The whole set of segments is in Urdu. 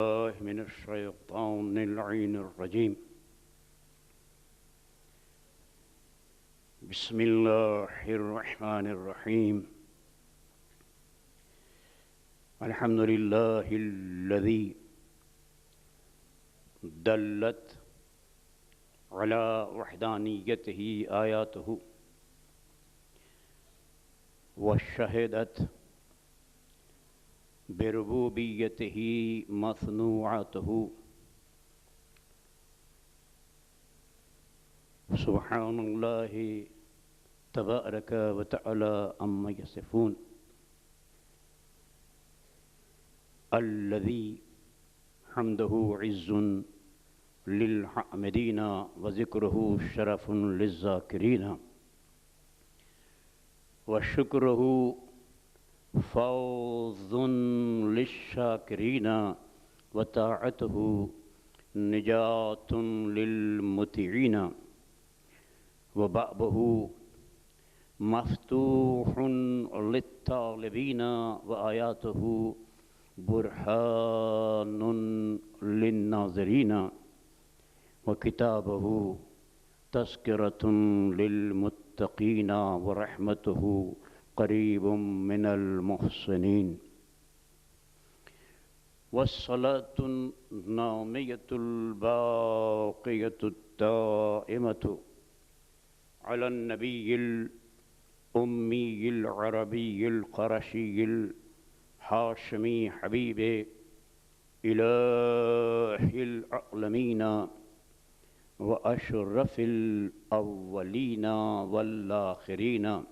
الله من الشيطان اللعين الرجيم. بسم الله الرحمن الرحيم. الحمد لله الذي دلت على وحدانيته آياته وشهدت بربوبيته مثنوعاته. سبحان الله تبارك وتعالى عما يصفون. الذي حمده عز للحامدين وذكره شرف للذاكرين وشكره فوز للشاكرين وطاعته نجاة للمطيعين وبابه مفتوح للطالبين وآياته برهان للناظرين وكتابه تذكرة للمتقين ورحمته قريب من المحسنين. والصلاة النامية الباقية الدائمة على النبي الأمي العربي القرشي الحاشمي حبيب إله العالمين وأشرف الأولين والآخرين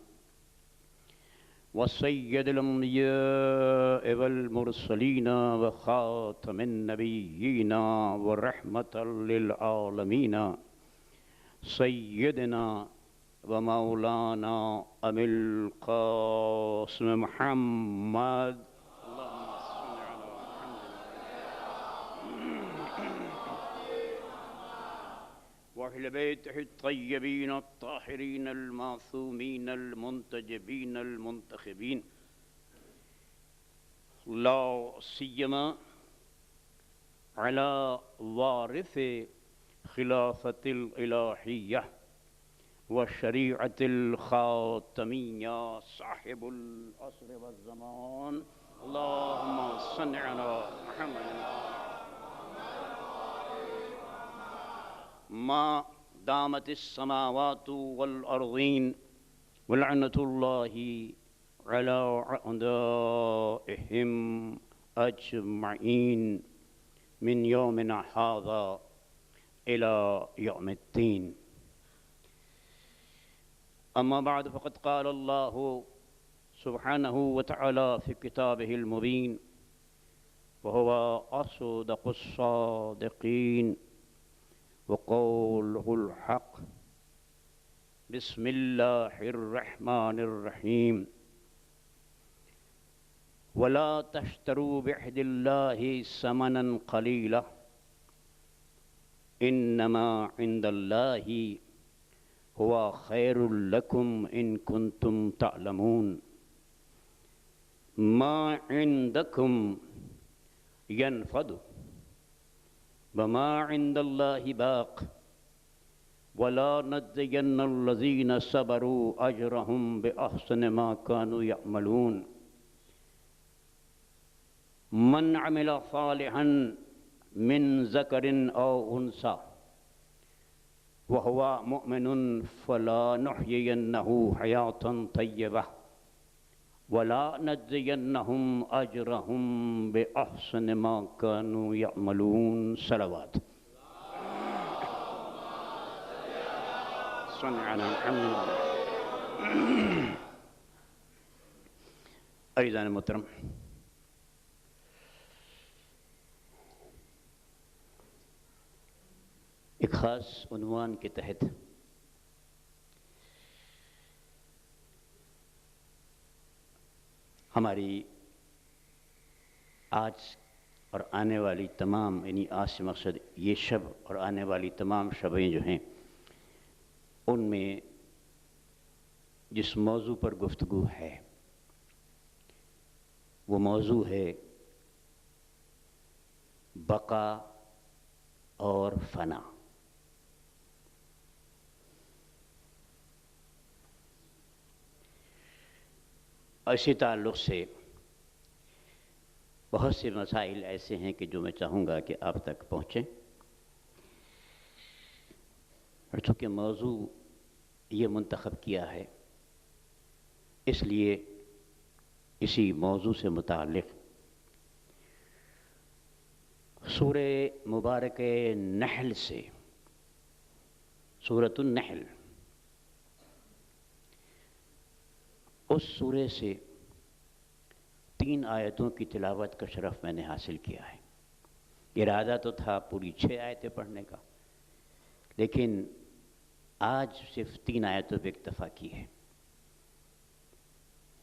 وسيد الأنبياء والمرسلين وخاتم النبيين ورحمة للعالمين سيدنا ومولانا أبي القاسم محمد وأهل بيته الطيبين الطاهرين المعصومين المنتجبين المنتخبين، لا سيما على وارث خلافة الإلهية والشريعة الخاتمية صاحب العصر والزمان، اللهم صل على محمد ما دامت السماوات والأرضين ولعنة الله على أعدائهم أجمعين من يومنا هذا إلى يوم الدين. أما بعد، فقد قال الله سبحانه وتعالى في كتابه المبين وهو أصدق الصادقين وقوله الحق. بسم الله الرحمن الرحيم. ولا تشتروا بعهد الله ثمنا قليلا إنما عند الله هو خير لكم إن كنتم تعلمون. ما عندكم ينفد وما عند الله باق ولا نجزين الذين صبروا أجرهم بأحسن ما كانوا يعملون. من عمل صالحا من ذكر أو أنثى وهو مؤمن فلا نحيينه حياة طيبة ولا نجزينهم أجرهم بأحسن ما كانوا يعملون. صلوات صل على محمد. عزیزان محترم، ایک خاص عنوان کے تحت ہماری آج اور آنے والی تمام، یعنی آج سے مقصد یہ شب اور آنے والی تمام شبیں جو ہیں، ان میں جس موضوع پر گفتگو ہے وہ موضوع ہے بقا اور فنا۔ اور اسی تعلق سے بہت سے مسائل ایسے ہیں کہ جو میں چاہوں گا کہ آپ تک پہنچیں، اور چونکہ موضوع یہ منتخب کیا ہے اس لیے اسی موضوع سے متعلق سورہ مبارک نحل سے، سورۃ النحل، اس سورے سے 3 آیتوں کی تلاوت کا شرف میں نے حاصل کیا ہے۔ ارادہ تو تھا پوری 6 آیتیں پڑھنے کا، لیکن آج صرف 3 آیتوں پہ اکتفا کی ہے،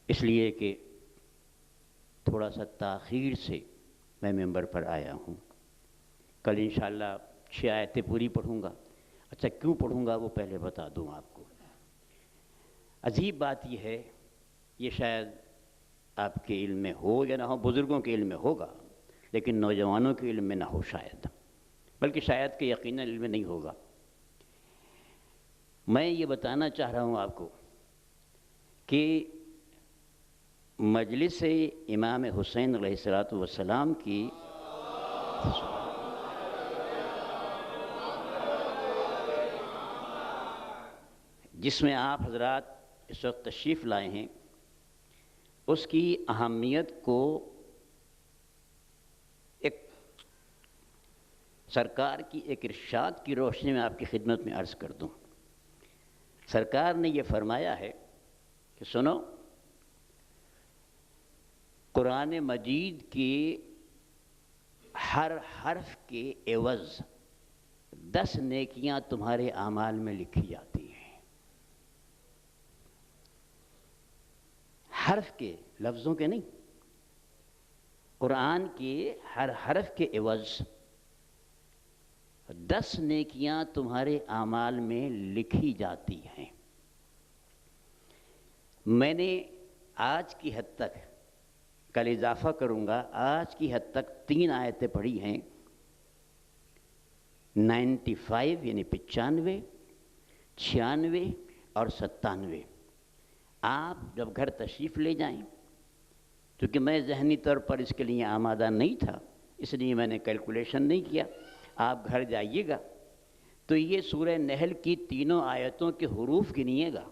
اس لیے کہ تھوڑا سا تاخیر سے میں ممبر پر آیا ہوں۔ کل انشاءاللہ 6 آیتیں پوری پڑھوں گا۔ اچھا کیوں پڑھوں گا وہ پہلے بتا دوں آپ کو۔ عجیب بات یہ ہے، یہ شاید آپ کے علم میں ہو یا نہ ہو، بزرگوں کے علم میں ہوگا لیکن نوجوانوں کے علم میں نہ ہو شاید، بلکہ شاید کہ یقیناً علم میں نہیں ہوگا۔ میں یہ بتانا چاہ رہا ہوں آپ کو کہ مجلس امام حسین علیہ السلام کی جس میں آپ حضرات اس وقت تشریف لائے ہیں، اس کی اہمیت کو ایک سرکار کی ایک ارشاد کی روشنی میں آپ کی خدمت میں عرض کر دوں۔ سرکار نے یہ فرمایا ہے کہ سنو، قرآن مجید کے ہر حرف کے عوض 10 نیکیاں تمہارے اعمال میں لکھی جاتی ہیں۔ حرف کے، لفظوں کے نہیں، قرآن کے ہر حرف کے عوض 10 نیکیاں تمہارے اعمال میں لکھی جاتی ہیں۔ میں نے آج کی حد تک، کل اضافہ کروں گا، آج کی حد تک 3 آیتیں پڑھی ہیں، 95 یعنی 95، 96 اور 97۔ آپ جب گھر تشریف لے جائیں، کیونکہ میں ذہنی طور پر اس کے لیے آمادہ نہیں تھا، اس لیے میں نے کیلکولیشن نہیں کیا، آپ گھر جائیے گا تو یہ سورہ نحل کی 3 آیتوں کے حروف گنیے گا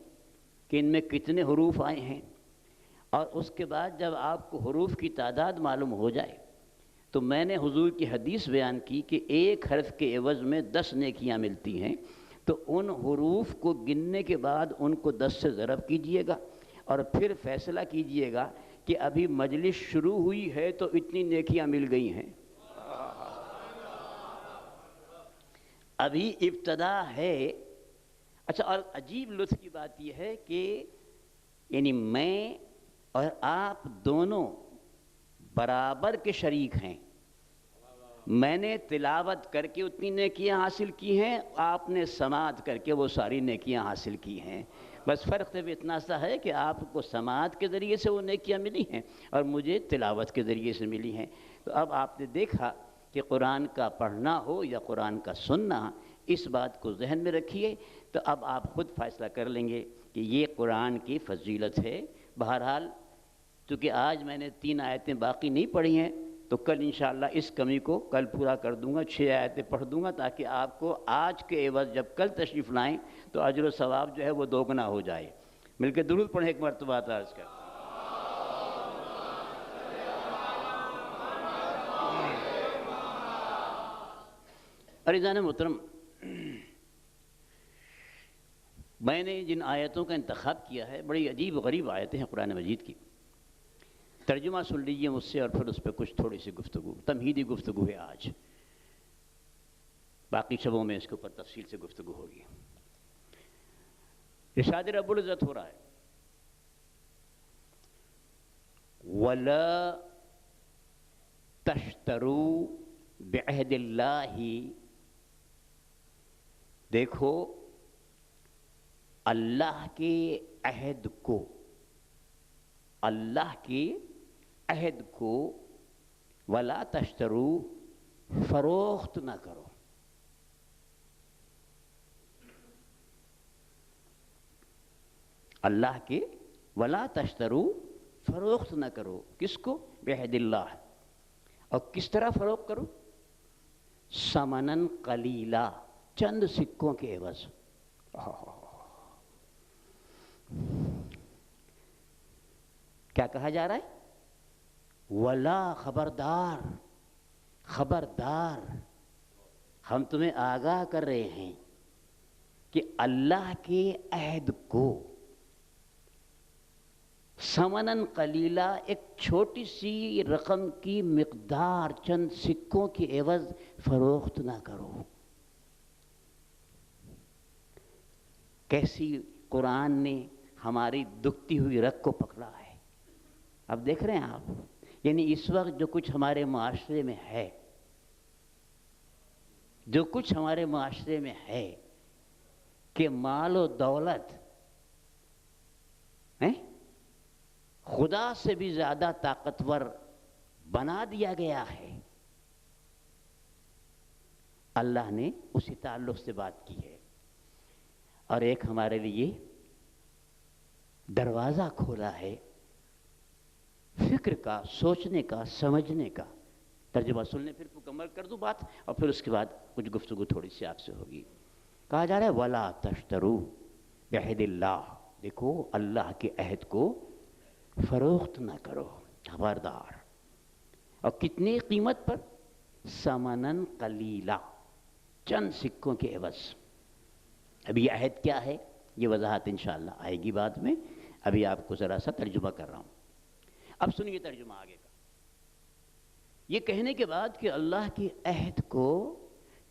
کہ ان میں کتنے حروف آئے ہیں، اور اس کے بعد جب آپ کو حروف کی تعداد معلوم ہو جائے تو میں نے حضور کی حدیث بیان کی کہ ایک حرف کے عوض میں 10 نیکیاں ملتی ہیں، تو ان حروف کو گننے کے بعد ان کو 10 سے ضرب کیجئے گا اور پھر فیصلہ کیجئے گا کہ ابھی مجلس شروع ہوئی ہے تو اتنی نیکیاں مل گئی ہیں، ابھی ابتدا ہے۔ اچھا، اور عجیب لطف کی بات یہ ہے کہ یعنی میں اور آپ دونوں برابر کے شریک ہیں۔ میں نے تلاوت کر کے اتنی نیکیاں حاصل کی ہیں، آپ نے سماعت کر کے وہ ساری نیکیاں حاصل کی ہیں۔ بس فرق صرف اتنا سا ہے کہ آپ کو سماعت کے ذریعے سے وہ نیکیاں ملی ہیں اور مجھے تلاوت کے ذریعے سے ملی ہیں۔ تو اب آپ نے دیکھا کہ قرآن کا پڑھنا ہو یا قرآن کا سننا، اس بات کو ذہن میں رکھیے، تو اب آپ خود فیصلہ کر لیں گے کہ یہ قرآن کی فضیلت ہے۔ بہرحال چونکہ آج میں نے 3 آیتیں باقی نہیں پڑھی ہیں، تو کل انشاءاللہ اس کمی کو کل پورا کر دوں گا، 6 آیتیں پڑھ دوں گا، تاکہ آپ کو آج کے عوض جب کل تشریف لائیں تو اجر و ثواب جو ہے وہ 2 گنا ہو جائے۔ مل کے درود پڑھیں ایک مرتبہ عرض کر۔ عزیزان محترم، میں نے جن آیتوں کا انتخاب کیا ہے بڑی عجیب غریب آیتیں ہیں قرآن مجید کی۔ ترجمہ سن لیجئے مجھ سے اور پھر اس پہ کچھ تھوڑی سی گفتگو، تمہیدی گفتگو ہے آج، باقی شبوں میں اس کے اوپر تفصیل سے گفتگو ہوگی۔ ارشاد رب العزت ہو رہا ہے، وَلَا تَشْتَرُوا بِعَهْدِ اللَّهِ، دیکھو اللہ کے عہد کو، اللہ کے عہد کو، وَلَا تَشْتَرُوا فروخت نہ کرو. اللہ کے ولا تشترو، فروخت نہ کرو. کس کو؟ بعہد اللہ. اور کس طرح فروخت کرو؟ ثمناً قلیلا، چند سکوں کے عوض. کیا کہا جا رہا ہے؟ ولا، خبردار، خبردار، ہم تمہیں آگاہ کر رہے ہیں کہ اللہ کے عہد کو ثمناً قلیلا، ایک چھوٹی سی رقم کی مقدار، چند سکوں کے عوض فروخت نہ کرو. کیسی قرآن نے ہماری دکھتی ہوئی رگ کو پکڑا ہے. اب دیکھ رہے ہیں آپ، یعنی اس وقت جو کچھ ہمارے معاشرے میں ہے، جو کچھ ہمارے معاشرے میں ہے کہ مال و دولت خدا سے بھی زیادہ طاقتور بنا دیا گیا ہے. اللہ نے اسی تعلق سے بات کی ہے اور ایک ہمارے لیے دروازہ کھولا ہے فکر کا، سوچنے کا، سمجھنے کا. ترجمہ سن لیں، پھر مکمل کر دوں بات اور پھر اس کے بعد کچھ گفتگو تھوڑی سی آپ سے ہوگی. کہا جا رہا ہے وَلَا تَشْتَرُوا بِعَہْدِ اللَّهِ، دیکھو اللہ کے عہد کو فروخت نہ کرو، خبردار. اور کتنی قیمت پر؟ ثمناً قلیلا، چند سکوں کے عوض. اب یہ عہد کیا ہے، یہ وضاحت انشاءاللہ آئے گی بعد میں. ابھی آپ کو ذرا سا ترجمہ کر رہا ہوں. اب سنیے ترجمہ آگے کا. یہ کہنے کے بعد کہ اللہ کے عہد کو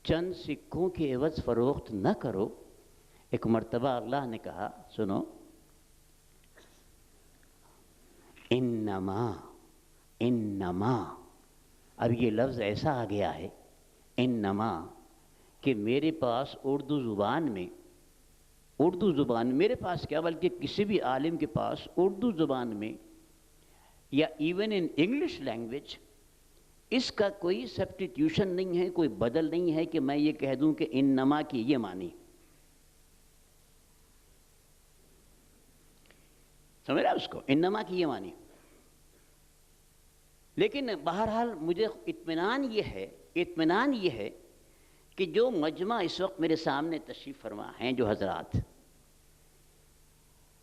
چند سکوں کے عوض فروخت نہ کرو، ایک مرتبہ اللہ نے کہا، سنو، انما، انما. اب یہ لفظ ایسا آ گیا ہے انما کہ میرے پاس اردو زبان میں، میرے پاس کیا بلکہ کسی بھی عالم کے پاس اردو زبان میں یا ایون ان انگلش لینگویج اس کا کوئی سبسٹیٹیوشن نہیں ہے، کوئی بدل نہیں ہے کہ میں یہ کہہ دوں کہ انما کی یہ معنی. سمجھ رہا اس کو؟ انما کی یہ معنی. لیکن بہرحال مجھے اطمینان یہ ہے کہ جو مجمع اس وقت میرے سامنے تشریف فرما ہیں، جو حضرات،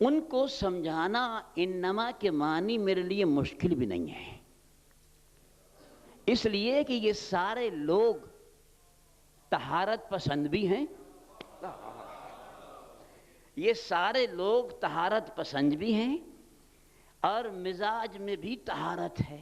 ان کو سمجھانا انما کے معنی میرے لیے مشکل بھی نہیں ہے. اس لیے کہ یہ سارے لوگ طہارت پسند بھی ہیں، یہ سارے لوگ طہارت پسند بھی ہیں اور مزاج میں بھی طہارت ہے.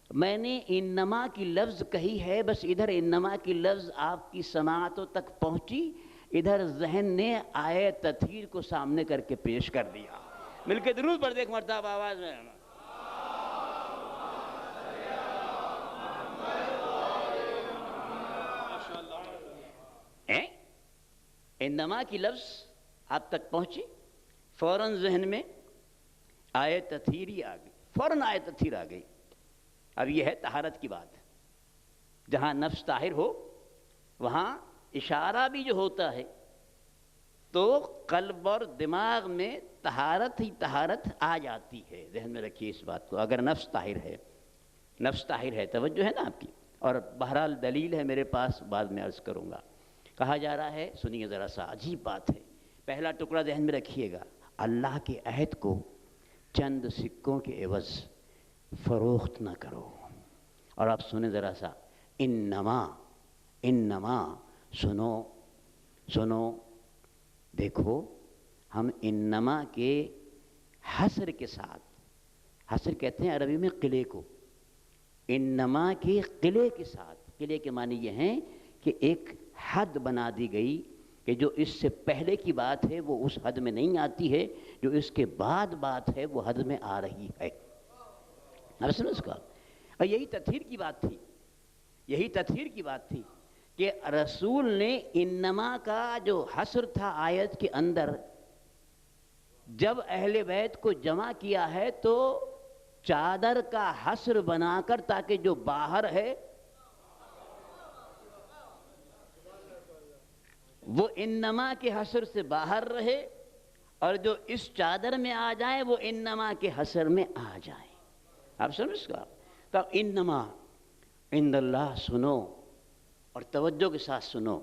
میں نے انما کی لفظ کہی ہے، بس ادھر انما کی لفظ آپ کی سماعتوں تک پہنچی، ادھر ذہن نے آئے تطہیر کو سامنے کر کے پیش کر دیا. مل کے درود پڑھ دے ایک مرتبہ آواز میں. انما کی لفظ آپ تک پہنچی، فوراً ذہن میں آئے تطہیری آ گئی، فوراً آئے تطہیر آ گئی. اب یہ ہے طہارت کی بات. جہاں نفس طاہر ہو وہاں اشارہ بھی جو ہوتا ہے تو قلب اور دماغ میں طہارت ہی طہارت آ جاتی ہے. ذہن میں رکھیے اس بات کو. اگر نفس طاہر ہے، توجہ ہے نا آپ کی. اور بہرحال دلیل ہے میرے پاس، بعد میں عرض کروں گا. کہا جا رہا ہے، سنیے ذرا سا، عجیب بات ہے. پہلا ٹکڑا ذہن میں رکھیے گا، اللہ کے عہد کو چند سکوں کے عوض فروخت نہ کرو. اور آپ سنیں ذرا سا، انما، سنو، دیکھو، ہم انما کے حصر کے ساتھ، حصر کہتے ہیں عربی میں قلعے کو، انما کے قلعے کے ساتھ، قلعے کے معنی یہ ہیں کہ ایک حد بنا دی گئی کہ جو اس سے پہلے کی بات ہے وہ اس حد میں نہیں آتی ہے، جو اس کے بعد بات ہے وہ حد میں آ رہی ہے. اب سنو اس کا. اور یہی تطہیر کی بات تھی کہ رسول نے انما کا جو حصر تھا آیت کے اندر، جب اہل بیت کو جمع کیا ہے تو چادر کا حصر بنا کر، تاکہ جو باہر ہے وہ انما کے حصر سے باہر رہے، اور جو اس چادر میں آ جائے وہ انما کے حصر میں آ جائے. آپ سمجھ گا؟ تو انما عند اللہ سنو، اور توجہ کے ساتھ سنو،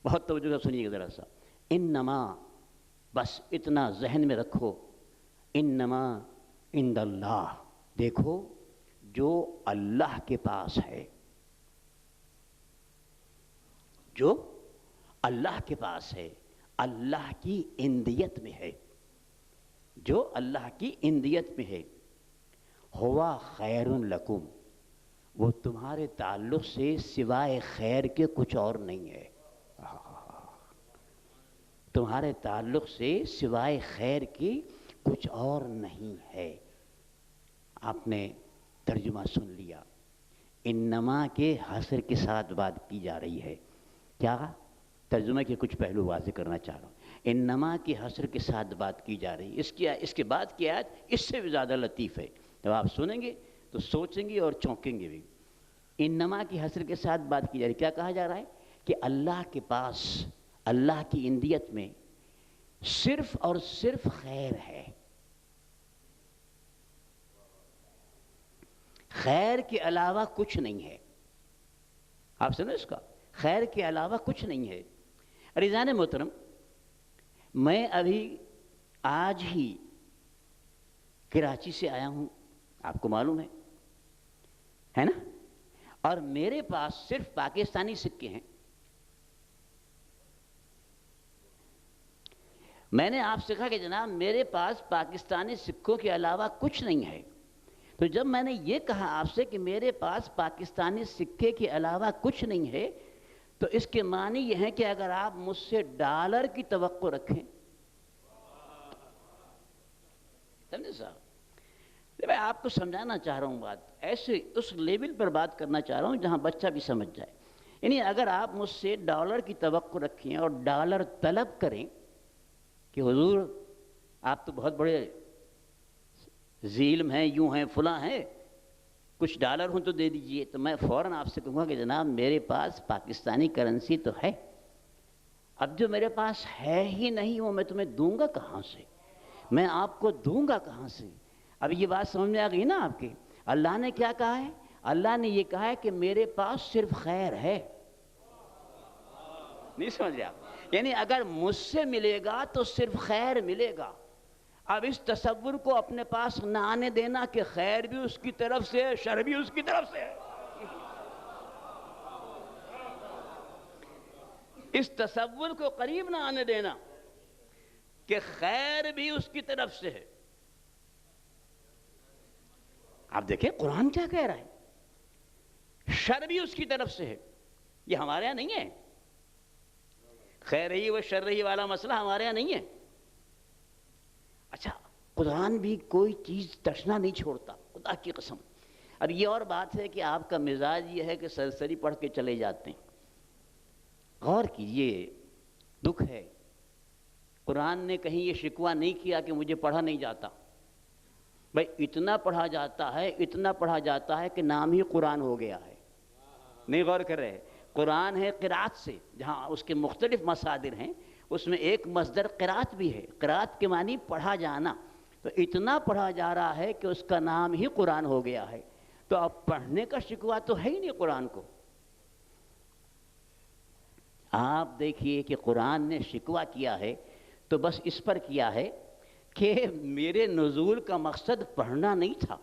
بہت توجہ کے ساتھ سنیے گا ذرا سا. انما، بس اتنا ذہن میں رکھو، انما عند اللہ، دیکھو جو اللہ کے پاس ہے، جو اللہ کے پاس ہے، اللہ کی اندیت میں ہے، جو اللہ کی اندیت میں ہے، ہوا خیر لکم، وہ تمہارے تعلق سے سوائے خیر کے کچھ اور نہیں ہے. تمہارے تعلق سے سوائے خیر کی کچھ اور نہیں ہے. آپ نے ترجمہ سن لیا. انما کے حصر کے ساتھ بات کی جا رہی ہے. کیا ترجمہ کے کچھ پہلو واضح کرنا چاہ رہا ہوں. انما کے حصر کے ساتھ بات کی جا رہی ہے. اس کے بعد کی آیت اس سے بھی زیادہ لطیف ہے. جب آپ سنیں گے تو سوچیں گے اور چونکیں گے بھی. انما کی حصر کے ساتھ بات کی جا رہی ہے. کیا کہا جا رہا ہے؟ کہ اللہ کے پاس، اللہ کی اندیت میں صرف اور صرف خیر ہے. خیر کے علاوہ کچھ نہیں ہے. آپ سنیں اس کا، خیر کے علاوہ کچھ نہیں ہے. عزیزان محترم، میں ابھی آج ہی کراچی سے آیا ہوں، آپ کو معلوم ہے نا؟ اور میرے پاس صرف پاکستانی سکے ہیں. میں نے آپ سے کہا کہ جناب میرے پاس پاکستانی سکوں کے علاوہ کچھ نہیں ہے. تو جب میں نے یہ کہا آپ سے کہ میرے پاس پاکستانی سکے کے علاوہ کچھ نہیں ہے، تو اس کے معنی یہ ہے کہ اگر آپ مجھ سے ڈالر کی توقع رکھیں، سمجھے صاحب؟ میں آپ کو سمجھانا چاہ رہا ہوں بات، ایسے اس لیول پر بات کرنا چاہ رہا ہوں جہاں بچہ بھی سمجھ جائے. یعنی اگر آپ مجھ سے ڈالر کی توقع رکھیں اور ڈالر طلب کریں کہ حضور آپ تو بہت بڑے ذی علم ہیں، یوں ہیں، فلاں ہیں، کچھ ڈالر ہوں تو دے دیجئے، تو میں فوراً آپ سے کہوں گا کہ جناب میرے پاس پاکستانی کرنسی تو ہے، اب جو میرے پاس ہے ہی نہیں وہ میں تمہیں دوں گا کہاں سے، میں آپ کو دوں گا کہاں سے. اب یہ بات سمجھ میں آ گئی نا آپ کے؟ اللہ نے کیا کہا ہے؟ اللہ نے یہ کہا ہے کہ میرے پاس صرف خیر ہے. نہیں سمجھ رہے آپ؟ یعنی اگر مجھ سے ملے گا تو صرف خیر ملے گا. اب اس تصور کو اپنے پاس نہ آنے دینا کہ خیر بھی اس کی طرف سے ہے، شر بھی اس کی طرف سے ہے. اس تصور کو قریب نہ آنے دینا کہ خیر بھی اس کی طرف سے ہے. آپ دیکھیں قرآن کیا کہہ رہا ہے، شر بھی اس کی طرف سے ہے. یہ ہمارے یہاں نہیں ہے، خیر ہی و شر ہی والا مسئلہ ہمارے یہاں نہیں ہے. اچھا، قرآن بھی کوئی چیز تشنا نہیں چھوڑتا، خدا کی قسم. اب یہ اور بات ہے کہ آپ کا مزاج یہ ہے کہ سرسری پڑھ کے چلے جاتے ہیں. غور کیجئے، دکھ ہے، قرآن نے کہیں یہ شکوہ نہیں کیا کہ مجھے پڑھا نہیں جاتا. بھائی اتنا پڑھا جاتا ہے، اتنا پڑھا جاتا ہے کہ نام ہی قرآن ہو گیا ہے. نہیں غور کر رہے؟ قرآن ہے قرات سے، جہاں اس کے مختلف مصادر ہیں، اس میں ایک مصدر قرات بھی ہے. قرات کے معنی پڑھا جانا. تو اتنا پڑھا جا رہا ہے کہ اس کا نام ہی قرآن ہو گیا ہے. تو اب پڑھنے کا شکوہ تو ہے ہی نہیں قرآن کو. آپ دیکھیے کہ قرآن نے شکوہ کیا ہے تو بس اس پر کیا ہے کہ میرے نزول کا مقصد پڑھنا نہیں تھا.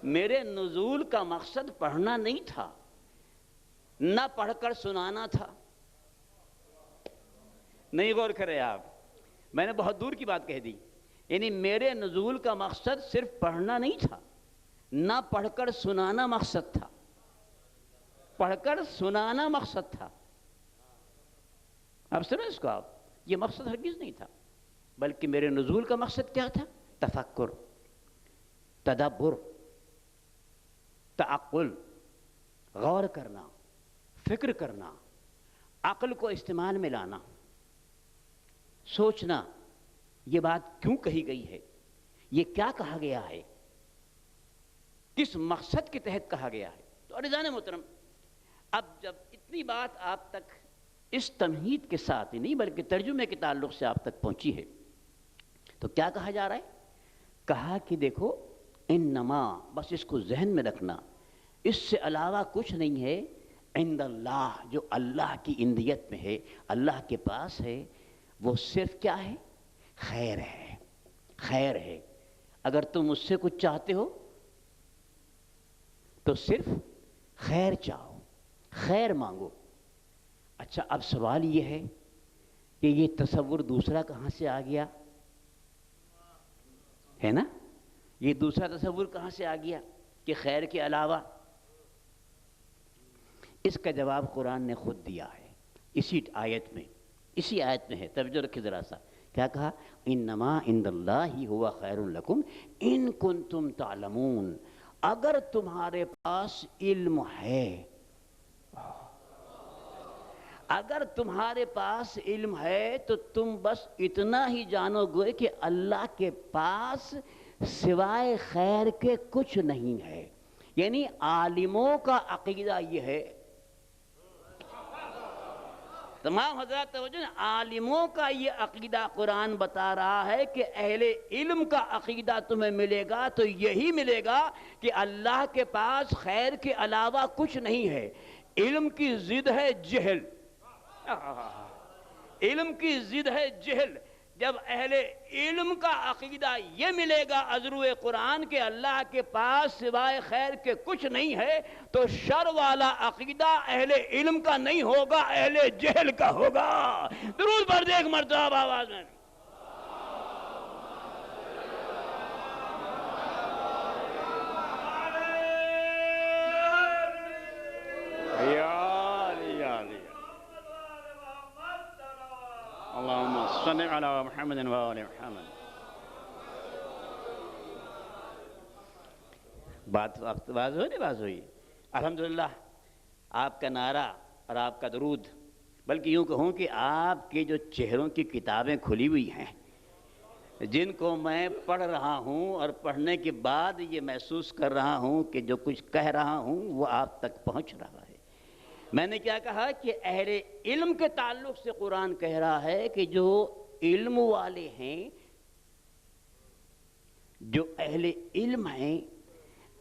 میرے نزول کا مقصد پڑھنا نہیں تھا، نہ پڑھ کر سنانا تھا. نہیں غور کرے آپ، میں نے بہت دور کی بات کہہ دی. یعنی میرے نزول کا مقصد صرف پڑھنا نہیں تھا، نہ پڑھ کر سنانا مقصد تھا. پڑھ کر سنانا مقصد تھا. اب سنیں اس کو آپ، یہ مقصد ہرگز نہیں تھا، بلکہ میرے نزول کا مقصد کیا تھا؟ تفکر، تدبر، تعقل، غور کرنا، فکر کرنا، عقل کو استعمال میں لانا، سوچنا یہ بات کیوں کہی گئی ہے، یہ کیا کہا گیا ہے، کس مقصد کے تحت کہا گیا ہے. تو عزیزان محترم، اب جب اتنی بات آپ تک اس تمہید کے ساتھ ہی نہیں بلکہ ترجمے کے تعلق سے آپ تک پہنچی ہے تو کیا کہا جا رہا ہے؟ کہا کہ دیکھو انما، بس اس کو ذہن میں رکھنا، اس سے علاوہ کچھ نہیں ہے، عند اللہ، جو اللہ کی اندیت میں ہے، اللہ کے پاس ہے، وہ صرف کیا ہے؟ خیر ہے، خیر ہے۔ اگر تم مجھ سے کچھ چاہتے ہو تو صرف خیر چاہو، خیر مانگو۔ اچھا اب سوال یہ ہے کہ یہ تصور دوسرا کہاں سے آ گیا ہے نا؟ یہ دوسرا تصور کہاں سے آ گیا کہ خیر کے علاوہ؟ اس کا جواب قرآن نے خود دیا ہے اسی آیت میں ہے، توجہ رکھیں ذرا سا۔ کیا کہا؟ انما عند اللہ ہوا خیر لکم ان کنتم تعلمون، اگر تمہارے پاس علم ہے، اگر تمہارے پاس علم ہے تو تم بس اتنا ہی جانو گے کہ اللہ کے پاس سوائے خیر کے کچھ نہیں ہے۔ یعنی عالموں کا عقیدہ یہ ہے، تمام حضرات توجہ، عالموں کا یہ عقیدہ قرآن بتا رہا ہے کہ اہل علم کا عقیدہ تمہیں ملے گا تو یہی ملے گا کہ اللہ کے پاس خیر کے علاوہ کچھ نہیں ہے۔ علم کی ضد ہے جہل، علم کی ضد ہے جہل۔ جب اہل علم کا عقیدہ یہ ملے گا ازرو قرآن کے اللہ کے پاس سوائے خیر کے کچھ نہیں ہے، تو شر والا عقیدہ اہل علم کا نہیں ہوگا، اہل جہل کا ہوگا۔ درود پڑھ دے ایک مرتبہ آواز میں۔ اللہم صلی علی محمد و آل محمد۔ بات واضح ہوئی نہیں واضح ہوئی؟ الحمدللہ آپ کا نعرہ اور آپ کا درود، بلکہ یوں کہوں کہ آپ کے جو چہروں کی کتابیں کھلی ہوئی ہیں، جن کو میں پڑھ رہا ہوں اور پڑھنے کے بعد یہ محسوس کر رہا ہوں کہ جو کچھ کہہ رہا ہوں وہ آپ تک پہنچ رہا ہے۔ میں نے کیا کہا کہ اہل علم کے تعلق سے قرآن کہہ رہا ہے کہ جو علم والے ہیں، جو اہل علم ہیں،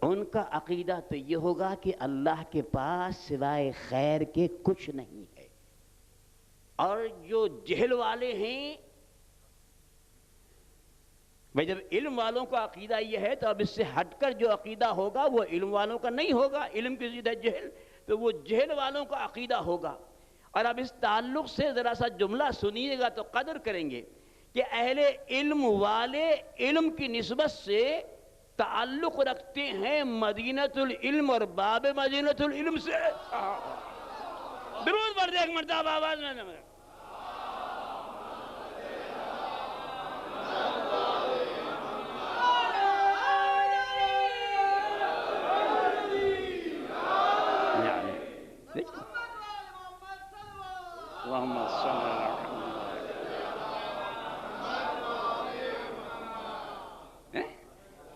ان کا عقیدہ تو یہ ہوگا کہ اللہ کے پاس سوائے خیر کے کچھ نہیں ہے۔ اور جو جہل والے ہیں، بھئی جب علم والوں کا عقیدہ یہ ہے تو اب اس سے ہٹ کر جو عقیدہ ہوگا وہ علم والوں کا نہیں ہوگا، علم کی ضد ہے جہل، تو وہ جہل والوں کا عقیدہ ہوگا۔ اور اب اس تعلق سے ذرا سا جملہ سنیے گا تو قدر کریں گے کہ اہل علم والے علم کی نسبت سے تعلق رکھتے ہیں مدینۃ العلم اور باب مدینۃ العلم سے۔ درود پڑھ دے ایک مرتبہ آواز میں۔ اللہم صلی اللہ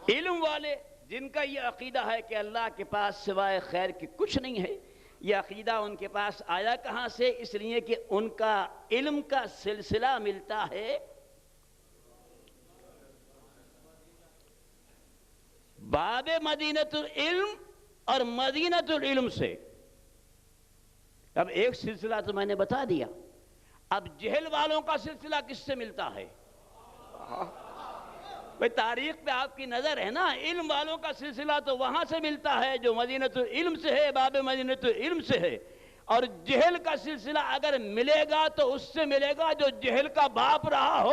علم والے جن کا یہ عقیدہ ہے کہ اللہ کے پاس سوائے خیر کے کچھ نہیں ہے، یہ عقیدہ ان کے پاس آیا کہاں سے؟ اس لیے کہ ان کا علم کا سلسلہ ملتا ہے باب مدینۃ العلم اور مدینۃ العلم سے۔ اب ایک سلسلہ تو میں نے بتا دیا، اب جہل والوں کا سلسلہ کس سے ملتا ہے؟ بھئی تاریخ پہ آپ کی نظر ہے نا، علم والوں کا سلسلہ تو وہاں سے ملتا ہے جو مدینۃ العلم سے ہے، باب مدینۃ العلم سے ہے۔ اور جہل کا سلسلہ اگر ملے گا تو اس سے ملے گا جو جہل کا باپ رہا ہو۔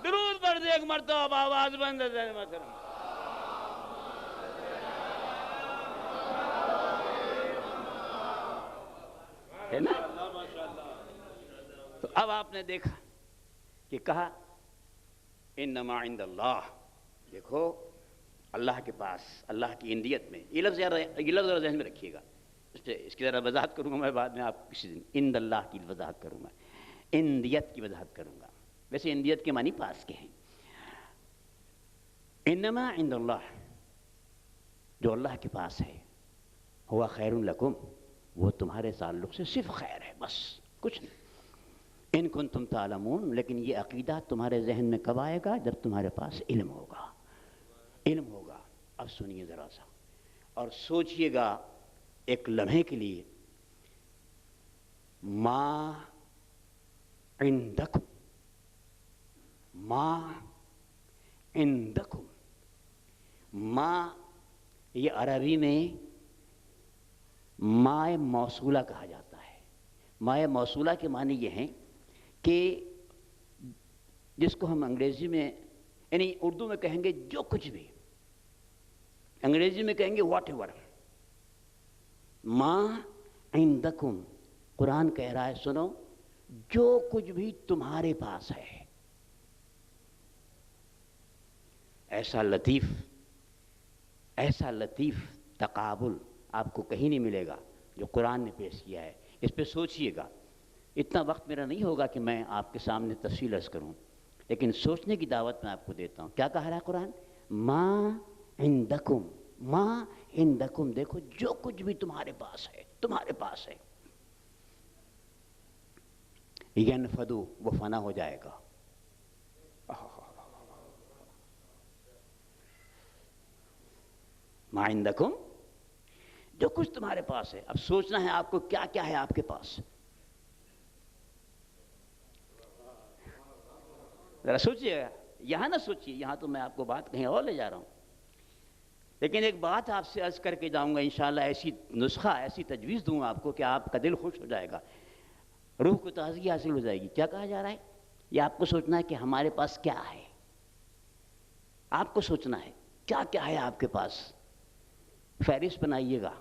درود پڑھ دے ایک مرتبہ آواز بند ہے نا؟ تو اب آپ نے دیکھا کہ کہا انما عند اللہ، دیکھو اللہ کے پاس، اللہ کی اندیت میں، یہ لفظ ذرا ذہن میں رکھیے گا، اس کی ذرا وضاحت کروں گا میں بعد میں، آپ کسی دن عند اللہ کی وضاحت کروں گا، اندیت کی وضاحت کروں گا۔ ویسے اندیت کے معنی پاس کے ہیں۔ انما عند اللہ، جو اللہ کے پاس ہے، ہوا خیر لکم، وہ تمہارے تعلق سے صرف خیر ہے، بس کچھ نہیں. ان کنتم تعلمون، لیکن یہ عقیدہ تمہارے ذہن میں کب آئے گا؟ جب تمہارے پاس علم ہوگا. علم ہوگا. اب سنیے ذرا سا اور سوچئے گا ایک لمحے کے لیے. ما عندکم، ما عندکم، ما یہ عربی میں مائے موصولہ کہا جاتا ہے. مائے موصولہ کے معنی یہ ہیں کہ جس کو ہم انگریزی میں یعنی اردو میں کہیں گے جو کچھ بھی، انگریزی میں کہیں گے واٹ ایور. ما عندکم، قرآن کہہ رہا ہے سنو، جو کچھ بھی تمہارے پاس ہے. ایسا لطیف، ایسا لطیف تقابل آپ کو کہیں نہیں ملے گا جو قرآن نے پیش کیا ہے. اس پہ سوچئے گا. اتنا وقت میرا نہیں ہوگا کہ میں آپ کے سامنے تفصیل عرض کروں، لیکن سوچنے کی دعوت میں آپ کو دیتا ہوں. کیا کہہ رہا ہے قرآن؟ ما عندکم، ما عندکم، دیکھو جو کچھ بھی تمہارے پاس ہے، تمہارے پاس ہے. ینفدو، وہ فنا ہو جائے گا. ما عندکم، جو کچھ تمہارے پاس ہے. اب سوچنا ہے آپ کو کیا کیا ہے آپ کے پاس. ذرا سوچئے گا. یہاں نہ سوچئے، یہاں تو میں آپ کو بات کہیں اور لے جا رہا ہوں. لیکن ایک بات آپ سے عرض کر کے جاؤں گا انشاءاللہ، ایسی نسخہ، ایسی تجویز دوں آپ کو کہ آپ کا دل خوش ہو جائے گا، روح کو تازگی حاصل ہو جائے گی. کیا کہا جا رہا ہے؟ یہ آپ کو سوچنا ہے کہ ہمارے پاس کیا ہے. آپ کو سوچنا ہے کیا کیا ہے آپ کے پاس. فہرست بنائیے گا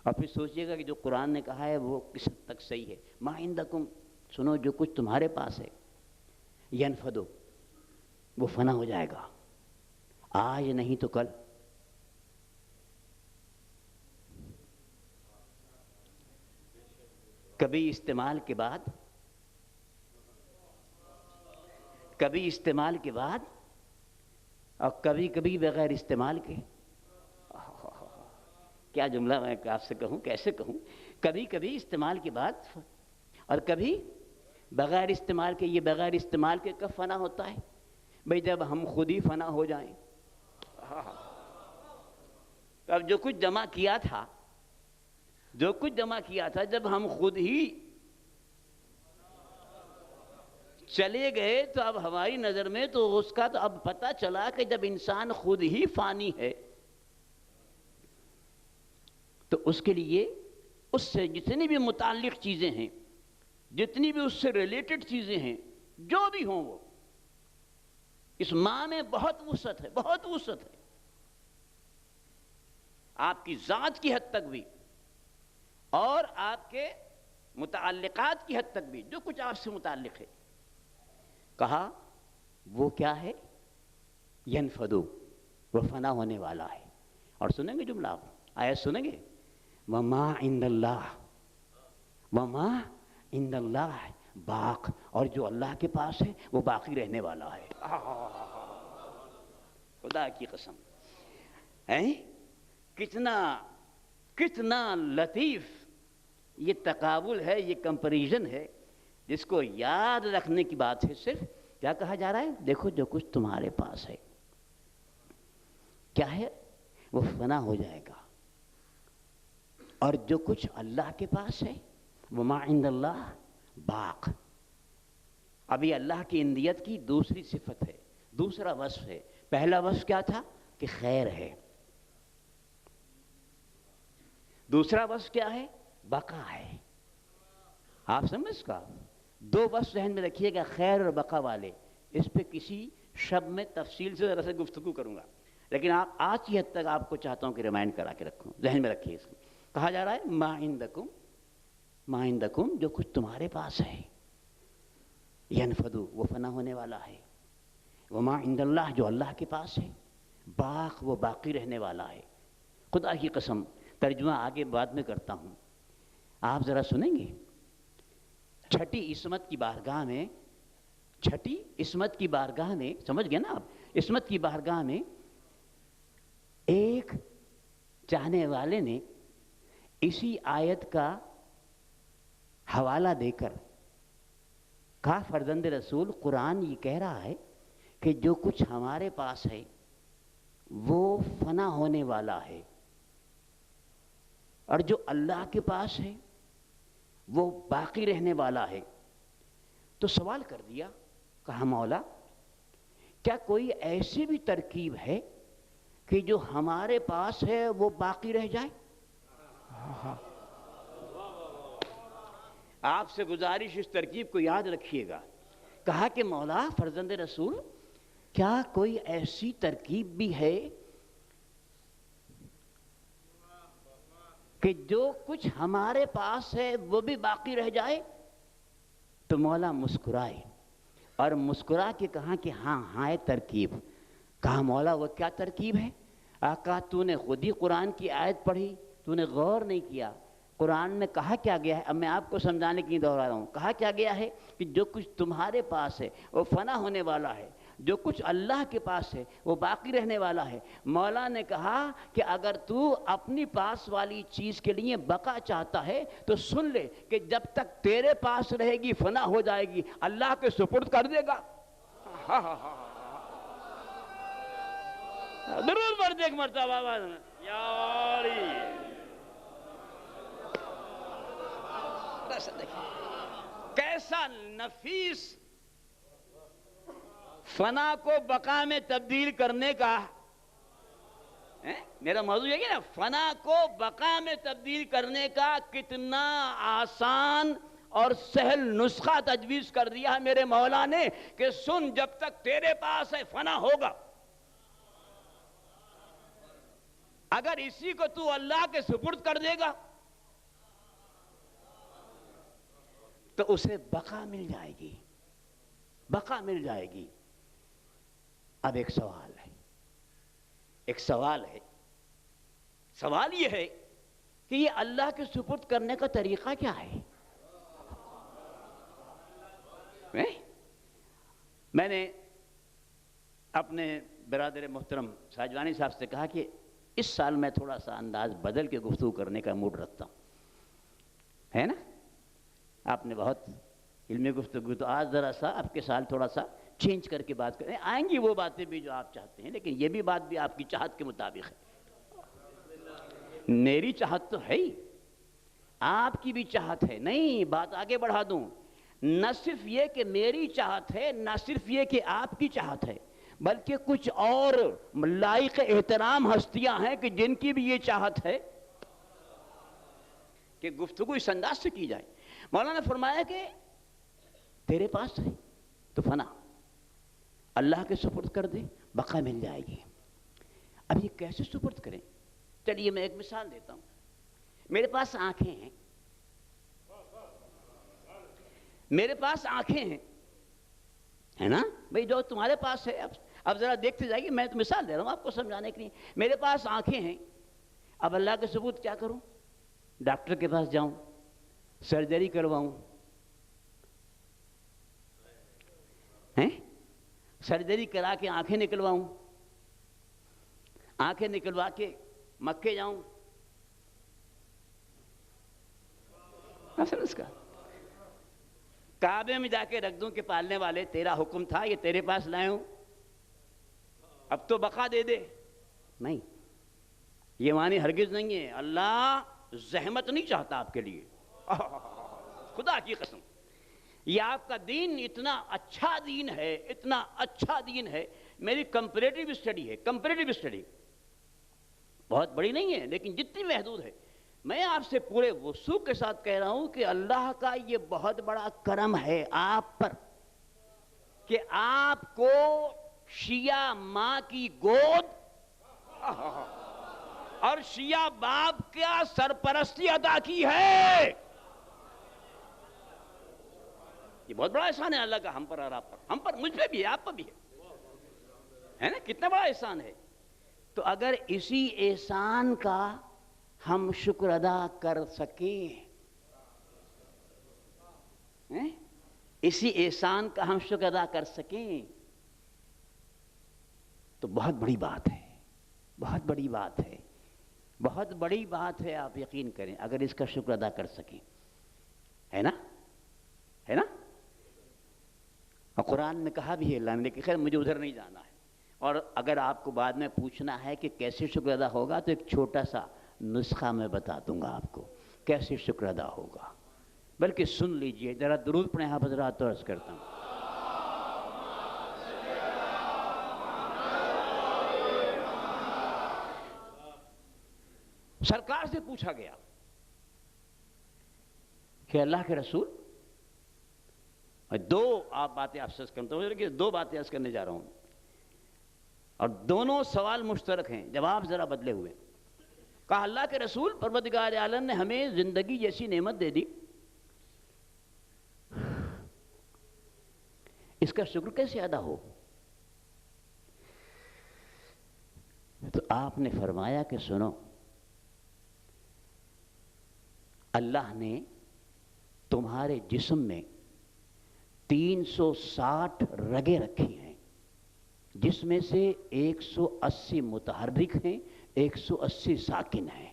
اور پھر سوچئے گا کہ جو قرآن نے کہا ہے وہ کس حد تک صحیح ہے. ما عندکم، سنو جو کچھ تمہارے پاس ہے. ینفدو، وہ فنا ہو جائے گا. آج نہیں تو کل. کبھی استعمال کے بعد، کبھی استعمال کے بعد، اور کبھی کبھی بغیر استعمال کے. کیا جملہ میں آپ سے کہوں، کیسے کہوں. کبھی کبھی استعمال کے بعد اور کبھی بغیر استعمال کے. یہ بغیر استعمال کے کب فنا ہوتا ہے؟ بھئی جب ہم خود ہی فنا ہو جائیں. اب جو کچھ جمع کیا تھا، جو کچھ جمع کیا تھا، جب ہم خود ہی چلے گئے تو اب ہماری نظر میں تو اس کا تو اب پتہ چلا کہ جب انسان خود ہی فانی ہے تو اس کے لیے اس سے جتنی بھی متعلق چیزیں ہیں، جتنی بھی اس سے ریلیٹڈ چیزیں ہیں، جو بھی ہوں، وہ اس ماں میں بہت وسعت ہے، بہت وسعت ہے. آپ کی ذات کی حد تک بھی اور آپ کے متعلقات کی حد تک بھی، جو کچھ آپ سے متعلق ہے. کہا وہ کیا ہے؟ ینفدو، وہ فنا ہونے والا ہے. اور سنیں گے جملہ، آپ آیت سنیں گے. وما عند اللہ، وما عند اللہ باق، اور جو اللہ کے پاس ہے وہ باقی رہنے والا ہے. خدا کی قسم، کتنا کتنا لطیف یہ تقابل ہے، یہ کمپریزن ہے، جس کو یاد رکھنے کی بات ہے. صرف کیا کہا جا رہا ہے؟ دیکھو جو کچھ تمہارے پاس ہے کیا ہے؟ وہ فنا ہو جائے گا. اور جو کچھ اللہ کے پاس ہے، وما عند اللہ باق. ابھی اللہ کی عندیت کی دوسری صفت ہے، دوسرا وصف ہے. پہلا وصف کیا تھا؟ کہ خیر ہے. دوسرا وصف کیا ہے؟ بقا ہے. آپ سمجھ اس کا دو وصف ذہن میں رکھیے گا، خیر اور بقا والے. اس پہ کسی شب میں تفصیل سے ذرا سے گفتگو کروں گا، لیکن آپ آج کی حد تک آپ کو چاہتا ہوں کہ ریمائنڈ کرا کے رکھوں، ذہن میں رکھیے اس کو. کہا جا رہا ہے ما عندکم، ما عندکم، جو کچھ تمہارے پاس ہے. ینفدو، وہ فنا ہونے والا ہے. وما عند اللہ، جو اللہ کے پاس ہے، باق، وہ باقی رہنے والا ہے. خدا کی قسم، ترجمہ آگے بعد میں کرتا ہوں، آپ ذرا سنیں گے. چھٹی عصمت کی بارگاہ میں، چھٹی عصمت کی بارگاہ میں، سمجھ گئے نا آپ؟ عصمت کی بارگاہ میں ایک چاہنے والے نے اسی آیت کا حوالہ دے کر کہا فرزند رسول قرآن یہ کہہ رہا ہے کہ جو کچھ ہمارے پاس ہے وہ فنا ہونے والا ہے، اور جو اللہ کے پاس ہے وہ باقی رہنے والا ہے۔ تو سوال کر دیا، کہا مولا کیا کوئی ایسی بھی ترکیب ہے کہ جو ہمارے پاس ہے وہ باقی رہ جائے؟ آپ سے گزارش اس ترکیب کو یاد رکھیے گا۔ کہا کہ مولا فرزند رسول کیا کوئی ایسی ترکیب بھی ہے کہ جو کچھ ہمارے پاس ہے وہ بھی باقی رہ جائے؟ تو مولا مسکرائے اور مسکرا کے کہا کہ ہاں ہے ترکیب۔ کہا مولا وہ کیا ترکیب ہے؟ آقا تو نے خود ہی قرآن کی آیت پڑھی، تو نے غور نہیں کیا۔ قرآن میں کہا کیا گیا ہے؟ اب میں آپ کو سمجھانے کے لیے دوہرا رہا ہوں۔ کہا کیا گیا ہے کہ جو کچھ تمہارے پاس ہے وہ فنا ہونے والا ہے، جو کچھ اللہ کے پاس ہے وہ باقی رہنے والا ہے۔ مولا نے کہا کہ اگر تو اپنی پاس والی چیز کے لیے بقا چاہتا ہے تو سن لے کہ جب تک تیرے پاس رہے گی فنا ہو جائے گی، اللہ کے سپرد کر دے گا۔ درود پڑھ دے ایک مرتبہ یا والی۔ کیسا نفیس فنا کو بقا میں تبدیل کرنے کا، میرا موضوع یہ ہے نا، فنا کو بقا میں تبدیل کرنے کا کتنا آسان اور سہل نسخہ تجویز کر دیا ہے میرے مولا نے کہ سن، جب تک تیرے پاس ہے فنا ہوگا۔ اگر اسی کو تو اللہ کے سپرد کر دے گا تو اسے بقا مل جائے گی، بقا مل جائے گی۔ اب ایک سوال ہے، ایک سوال ہے، سوال یہ ہے کہ یہ اللہ کے سپرد کرنے کا طریقہ کیا ہے؟ میں نے اپنے برادر محترم ساجوانی صاحب سے کہا کہ اس سال میں تھوڑا سا انداز بدل کے گفتگو کرنے کا موڈ رکھتا ہوں، ہے نا؟ آپ نے بہت علمی گفتگو، تو آج ذرا سا آپ کے سال تھوڑا سا چینج کر کے بات کریں۔ آئیں گی وہ باتیں بھی جو آپ چاہتے ہیں، لیکن یہ بھی بات بھی آپ کی چاہت کے مطابق ہے۔ میری چاہت تو ہے ہی، آپ کی بھی چاہت ہے۔ نہیں، بات آگے بڑھا دوں، نہ صرف یہ کہ میری چاہت ہے، نہ صرف یہ کہ آپ کی چاہت ہے، بلکہ کچھ اور لائق احترام ہستیاں ہیں کہ جن کی بھی یہ چاہت ہے کہ گفتگو اس انداز سے کی جائے۔ مولانا نے فرمایا کہ تیرے پاس ہے تو فنا اللہ کے سپرد کر دے، بقا مل جائے گی۔ اب یہ کیسے سپرد کریں؟ چلیے میں ایک مثال دیتا ہوں۔ میرے پاس آنکھیں ہیں، میرے پاس آنکھیں ہیں، ہے نا بھئی؟ جو تمہارے پاس ہے اب ذرا دیکھتے جائیے، میں تو مثال دے رہا ہوں آپ کو سمجھانے کے لیے۔ میرے پاس آنکھیں ہیں، اب اللہ کے ثبوت کیا کروں؟ ڈاکٹر کے پاس جاؤں، سرجری کرواؤں، سرجری کرا کے آنکھیں نکلواؤں، آنکھیں نکلوا کے مکے جاؤں؟ اصل اس کا کعبے میں جا کے رکھ دوں کہ پالنے والے تیرا حکم تھا، یہ تیرے پاس لائے ہوں، اب تو بقا دے دے؟ نہیں، یہ معنی ہرگز نہیں ہے۔ اللہ زحمت نہیں چاہتا آپ کے لیے، خدا کی قسم۔ یہ آپ کا دین اتنا اچھا دین ہے، اتنا اچھا دین ہے۔ میری کمپیریٹیو اسٹڈی ہے، کمپیریٹیو اسٹڈی بہت بڑی نہیں ہے لیکن جتنی محدود ہے، میں آپ سے پورے وثوق کے ساتھ کہہ رہا ہوں کہ اللہ کا یہ بہت بڑا کرم ہے آپ پر کہ آپ کو شیعہ ماں کی گود اور شیعہ باپ کا سرپرستی عطا کی ہے۔ یہ بہت بڑا احسان ہے اللہ کا ہم پر اور آپ پر، ہم پر، مجھ پہ بھی ہے، آپ پر بھی ہے نا؟ کتنا بڑا احسان ہے۔ تو اگر اسی احسان کا ہم شکر ادا کر سکیں، اسی احسان کا ہم شکر ادا کر سکیں تو بہت بڑی بات ہے، بہت بڑی بات ہے۔ بہت بڑی بات ہے، آپ یقین کریں اگر اس کا شکر ادا کر سکیں، ہے نا؟ ہے نا؟ اور قرآن میں کہا بھی ہے اللہ نے، لیکن خیر مجھے ادھر نہیں جانا ہے، اور اگر آپ کو بعد میں پوچھنا ہے کہ کیسے شکر ادا ہوگا تو ایک چھوٹا سا نسخہ میں بتا دوں گا آپ کو کیسے شکر ادا ہوگا، بلکہ سن لیجئے، ذرا درود پڑھیں آپ حضرات، تو عرض کرتا ہوں۔ سرکار سے پوچھا گیا کہ اللہ کے رسول، دو آپ باتیں آپ سے کرتا ہوں کہ دو باتیں عرض کرنے جا رہا ہوں، اور دونوں سوال مشترک ہیں، جواب ذرا بدلے ہوئے۔ کہا اللہ کے رسول، پروردگار عالم نے ہمیں زندگی جیسی نعمت دے دی، اس کا شکر کیسے ادا ہو؟ تو آپ نے فرمایا کہ سنو، اللہ نے تمہارے جسم میں 360 رگیں رکھی ہیں، جس میں سے 180 متحرک ہیں، 180 ساکن ہیں۔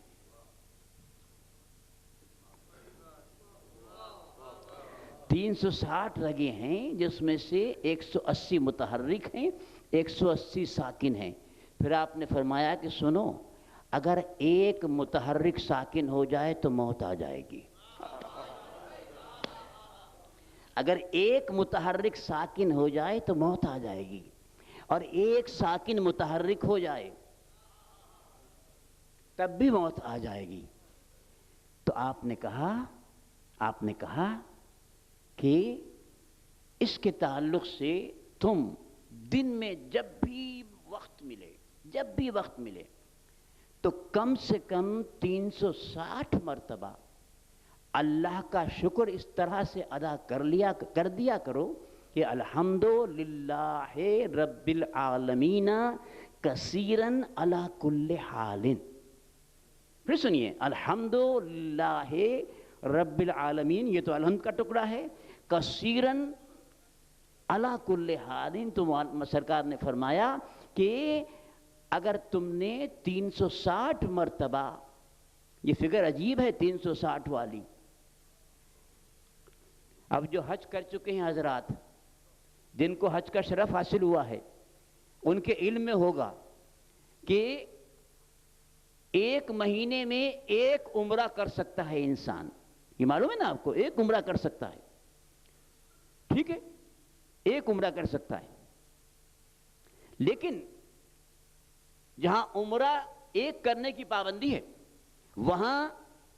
360 رگیں ہیں جس میں سے 180 متحرک ہیں، 180 ساکن ہیں۔ پھر آپ نے فرمایا کہ سنو، اگر ایک متحرک ساکن ہو جائے تو موت آ جائے گی۔ اگر ایک متحرک ساکن ہو جائے تو موت آ جائے گی، اور ایک ساکن متحرک ہو جائے تب بھی موت آ جائے گی۔ تو آپ نے کہا کہ اس کے تعلق سے تم دن میں جب بھی وقت ملے تو کم سے کم 360 مرتبہ اللہ کا شکر اس طرح سے ادا کر دیا کرو کہ الحمدللہ رب العالمین کثیراً علی کل حال۔ پھر سنیے، الحمدللہ رب العالمین، یہ تو الحمد کا ٹکڑا ہے، کثیراً علی کل حال۔ تو سرکار نے فرمایا کہ اگر تم نے 360 مرتبہ، یہ فگر عجیب ہے 360 والی، اب جو حج کر چکے ہیں حضرات، جن کو حج کا شرف حاصل ہوا ہے، ان کے علم میں ہوگا کہ ایک مہینے میں ایک عمرہ کر سکتا ہے انسان، یہ معلوم ہے نا آپ کو، ایک عمرہ کر سکتا ہے، ٹھیک ہے، ایک عمرہ کر سکتا ہے، لیکن جہاں عمرہ ایک کرنے کی پابندی ہے وہاں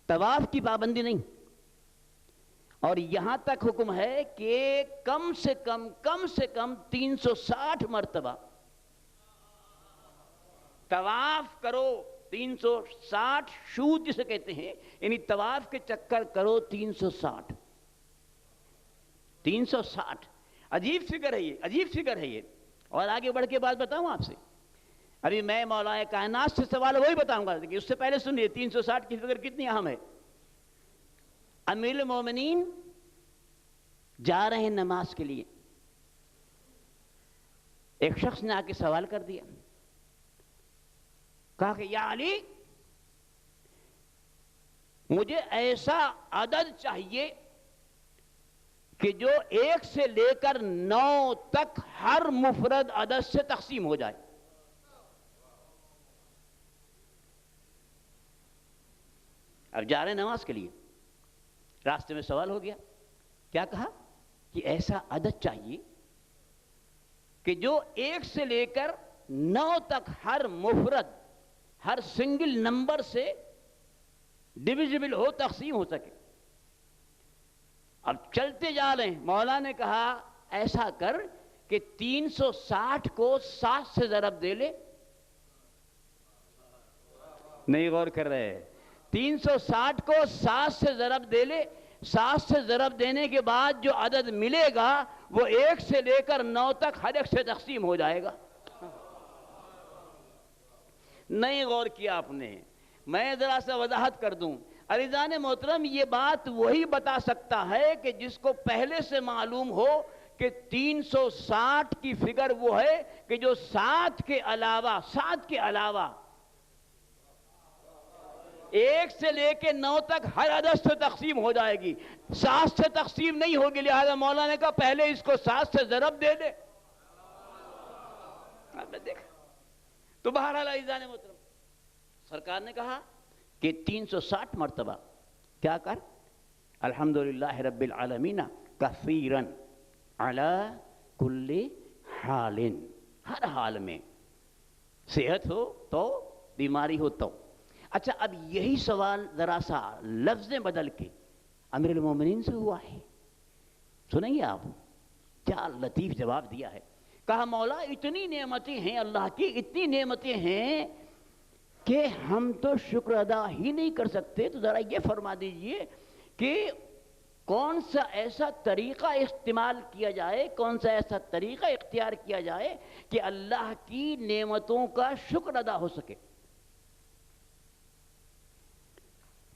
طواف کی پابندی نہیں، اور یہاں تک حکم ہے کہ کم سے کم 360 مرتبہ طواف کرو، 360 شوط جسے کہتے ہیں، یعنی طواف کے چکر کرو 360۔ عجیب فکر ہے یہ، اور آگے بڑھ کے بات بتاؤں آپ سے، ابھی میں مولا کائنات سے سوال وہی بتاؤں گا، لیکن اس سے پہلے سنیے 360 کی فکر کتنی اہم ہے۔ امیر المومنین جا رہے ہیں نماز کے لیے، ایک شخص نے آ کے سوال کر دیا، کہا کہ یا علی، مجھے ایسا عدد چاہیے کہ جو 1 سے لے کر 9 تک ہر مفرد عدد سے تقسیم ہو جائے۔ اب جا رہے ہیں نماز کے لیے، راستے میں سوال ہو گیا، کیا کہا کہ ایسا عدد چاہیے کہ جو 1 سے لے کر 9 تک ہر مفرد، ہر سنگل نمبر سے ڈویزیبل ہو، تقسیم ہو سکے۔ اب چلتے جا رہے ہیں، مولا نے کہا ایسا کر کہ 360 کو 7 سے ضرب دے لے۔ نہیں غور کر رہے، 360 کو 7 سے ضرب دے لے، 7 سے ضرب دینے کے بعد جو عدد ملے گا وہ 1 سے لے کر 9 تک ہر ایک سے تقسیم ہو جائے گا۔ نہیں غور کیا آپ نے، میں ذرا سا وضاحت کر دوں۔ عزیزان محترم، یہ بات وہی بتا سکتا ہے کہ جس کو پہلے سے معلوم ہو کہ 360 کی فگر وہ ہے کہ جو 7 کے علاوہ 1 سے لے کے 9 تک ہر عدد سے تقسیم ہو جائے گی، 7 سے تقسیم نہیں ہوگی، لہذا مولا نے کہا پہلے اس کو 7 سے ضرب دے دے۔ آپ نے دیکھا تو بہرحال عزیزان محترم، سرکار نے کہا کہ 360 مرتبہ کیا کر، الحمدللہ رب العالمین کثیرن علی کل حال، ہر حال میں، صحت ہو تو، بیماری ہو تو۔ اچھا اب یہی سوال ذرا سا لفظیں بدل کے امیر المومنین سے ہوا ہے، سنیں گے آپ کیا لطیف جواب دیا ہے۔ کہا مولا اتنی نعمتیں ہیں اللہ کی، اتنی نعمتیں ہیں کہ ہم تو شکر ادا ہی نہیں کر سکتے، تو ذرا یہ فرما دیجئے کہ کون سا ایسا طریقہ استعمال کیا جائے، کون سا ایسا طریقہ اختیار کیا جائے کہ اللہ کی نعمتوں کا شکر ادا ہو سکے۔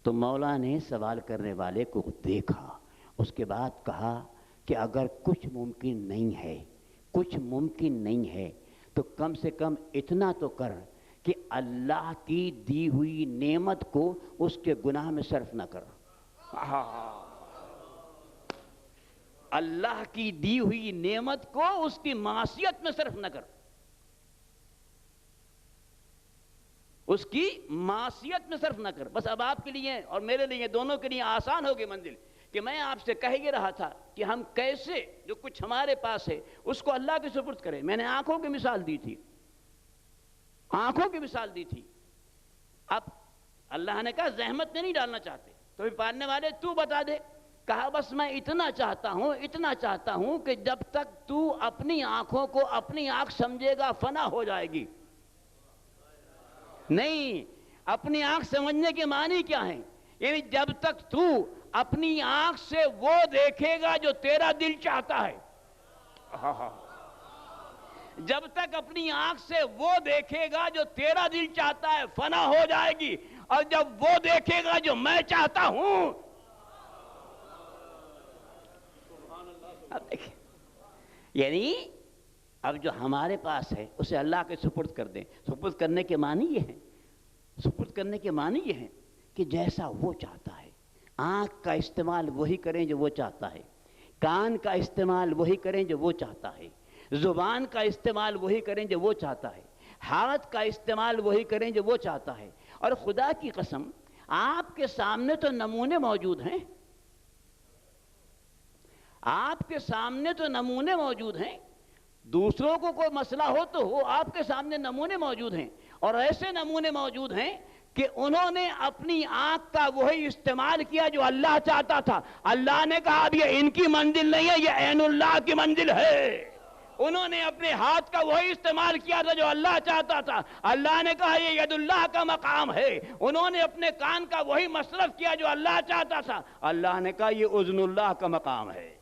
تو مولا نے سوال کرنے والے کو دیکھا، اس کے بعد کہا کہ اگر کچھ ممکن نہیں ہے، کچھ ممکن نہیں ہے تو کم سے کم اتنا تو کر کہ اللہ کی دی ہوئی نعمت کو اس کے گناہ میں صرف نہ کر۔ اللہ کی دی ہوئی نعمت کو اس کی معصیت میں صرف نہ کر، اس کی معصیت میں صرف نہ کر۔ بس اب آپ کے لیے اور میرے لیے، دونوں کے لیے آسان ہوگی منزل کہ میں آپ سے کہہ یہ رہا تھا کہ ہم کیسے جو کچھ ہمارے پاس ہے اس کو اللہ کے سپرد کریں۔ میں نے آنکھوں کی مثال دی تھی، آنکھوں کی مثال دی تھی۔ اب اللہ نے کہا زحمت میں نہیں ڈالنا چاہتے تو بھی پالنے والے تو بتا دے۔ کہا بس میں اتنا چاہتا ہوں کہ جب تک تو اپنی آنکھوں کو اپنی آنکھ سمجھے گا فنا ہو جائے گی۔ نہیں، اپنی آنکھ سمجھنے کے معنی کیا ہیں؟ یعنی جب تک تو اپنی آنکھ سے وہ دیکھے گا جو تیرا دل چاہتا ہے، جب تک اپنی آنکھ سے وہ دیکھے گا جو تیرا دل چاہتا ہے فنا ہو جائے گی، اور جب وہ دیکھے گا جو میں چاہتا ہوں، اب دیکھیں یعنی اب جو ہمارے پاس ہے اسے اللہ کے سپرد کر دیں۔ سپرد کرنے کے معنی یہ ہے، سپرد کرنے کے معنی یہ ہے کہ جیسا وہ چاہتا ہے، آنکھ کا استعمال وہی کریں جو وہ چاہتا ہے، کان کا استعمال وہی کریں جو وہ چاہتا ہے، زبان کا استعمال وہی کریں جو وہ چاہتا ہے، ہاتھ کا استعمال وہی کریں جو وہ چاہتا ہے۔ اور خدا کی قسم آپ کے سامنے تو نمونے موجود ہیں، آپ کے سامنے تو نمونے موجود ہیں، دوسروں کو کوئی مسئلہ ہو تو ہو، آپ کے سامنے نمونے موجود ہیں، اور ایسے نمونے موجود ہیں کہ انہوں نے اپنی آنکھ کا وہی استعمال کیا جو اللہ چاہتا تھا۔ اللہ نے کہا اب یہ ان کی منزل نہیں ہے، یہ عین اللہ کی منزل ہے۔ انہوں نے اپنے ہاتھ کا وہی استعمال کیا تھا جو اللہ چاہتا تھا، اللہ نے کہا یہ ید اللہ کا مقام ہے۔ انہوں نے اپنے کان کا وہی مصرف کیا جو اللہ چاہتا تھا، اللہ نے کہا یہ اذن اللہ کا مقام ہے۔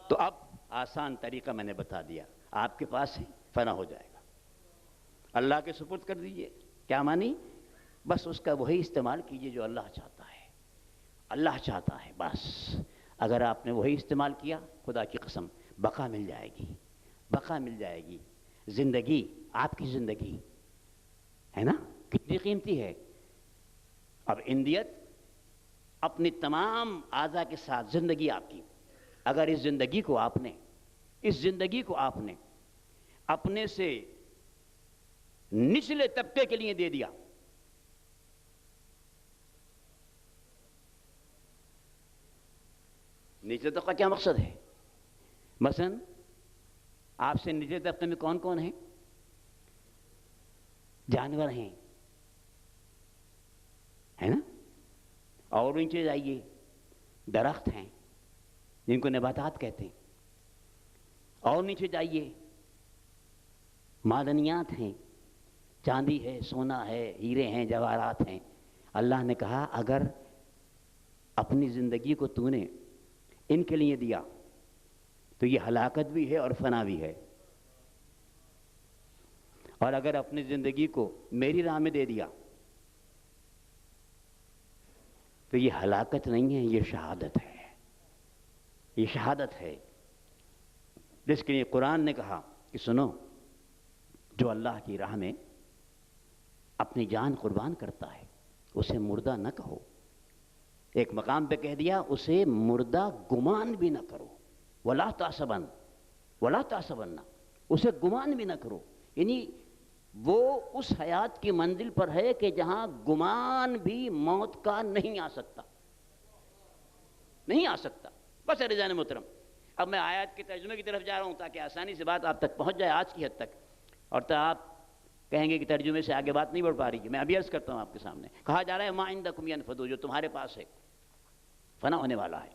تو اب آسان طریقہ میں نے بتا دیا، آپ کے پاس ہے، فنا ہو جائے گا، اللہ کے سپرد کر دیجئے۔ کیا مانی؟ بس اس کا وہی استعمال کیجئے جو اللہ چاہتا ہے، اللہ چاہتا ہے بس۔ اگر آپ نے وہی استعمال کیا، خدا کی قسم بقا مل جائے گی، بقا مل جائے گی۔ زندگی، آپ کی زندگی ہے نا کتنی قیمتی ہے۔ اب اندیت اپنی تمام اعضاء کے ساتھ زندگی آپ کی، اگر اس زندگی کو آپ نے اپنے سے نچلے طبقے کے لیے دے دیا، نچلے طبقہ کیا مقصد ہے؟ مثلا آپ سے نچلے طبقے میں کون کون ہیں؟ جانور ہیں، ہے نا، اور نیچے جائیے درخت ہیں جن کو نباتات کہتے ہیں، اور نیچے جائیے معدنیات ہیں، چاندی ہے، سونا ہے، ہیرے ہیں، جواہرات ہیں۔ اللہ نے کہا اگر اپنی زندگی کو تو نے ان کے لیے دیا تو یہ ہلاکت بھی ہے اور فنا بھی ہے، اور اگر اپنی زندگی کو میری راہ میں دے دیا تو یہ ہلاکت نہیں ہے، یہ شہادت ہے، یہ شہادت ہے۔ جس کے لیے قرآن نے کہا کہ سنو، جو اللہ کی راہ میں اپنی جان قربان کرتا ہے اسے مردہ نہ کہو. ایک مقام پہ کہہ دیا اسے مردہ گمان بھی نہ کرو. وَلَا تَحْسَبَنَّ وَلَا تَحْسَبَنَّ، اسے گمان بھی نہ کرو. یعنی وہ اس حیات کی منزل پر ہے کہ جہاں گمان بھی موت کا نہیں آ سکتا، نہیں آ سکتا. بس رضوان محترم، اب میں آیات کے ترجمے کی طرف جا رہا ہوں تاکہ آسانی سے بات آپ تک پہنچ جائے آج کی حد تک، اور تو آپ کہیں گے کہ ترجمے سے آگے بات نہیں بڑھ پا رہی ہے. میں ابھی عرض کرتا ہوں آپ کے سامنے. کہا جا رہا ہے مَا عِندَكُمْ يَنْفَدُ، جو تمہارے پاس ہے فنا ہونے والا ہے.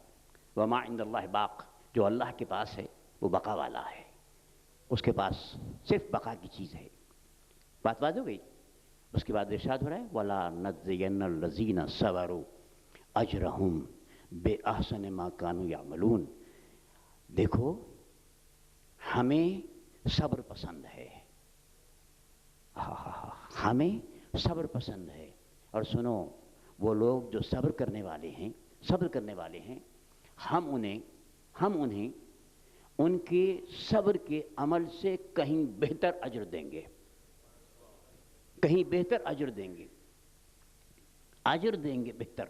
وَمَا عِندَ اللَّهِ بَاقٍ، جو اللہ کے پاس ہے وہ بقا والا ہے. اس کے پاس صرف بقا کی چیز ہے. بات ہو گئی. اس کے بعد ارشاد ہو رہا ہے وَلَا نَجْزِيَنَّ الَّذِينَ صَبَرُوا أَجْرَهُمْ بِأَحْسَنِ مَا كَانُوا يَعْمَلُونَ. دیکھو ہمیں صبر پسند ہے، ہمیں صبر پسند ہے. اور سنو، وہ لوگ جو صبر کرنے والے ہیں ہم انہیں ان کے صبر کے عمل سے کہیں بہتر اجر دیں گے، کہیں بہتر اجر دیں گے بہتر.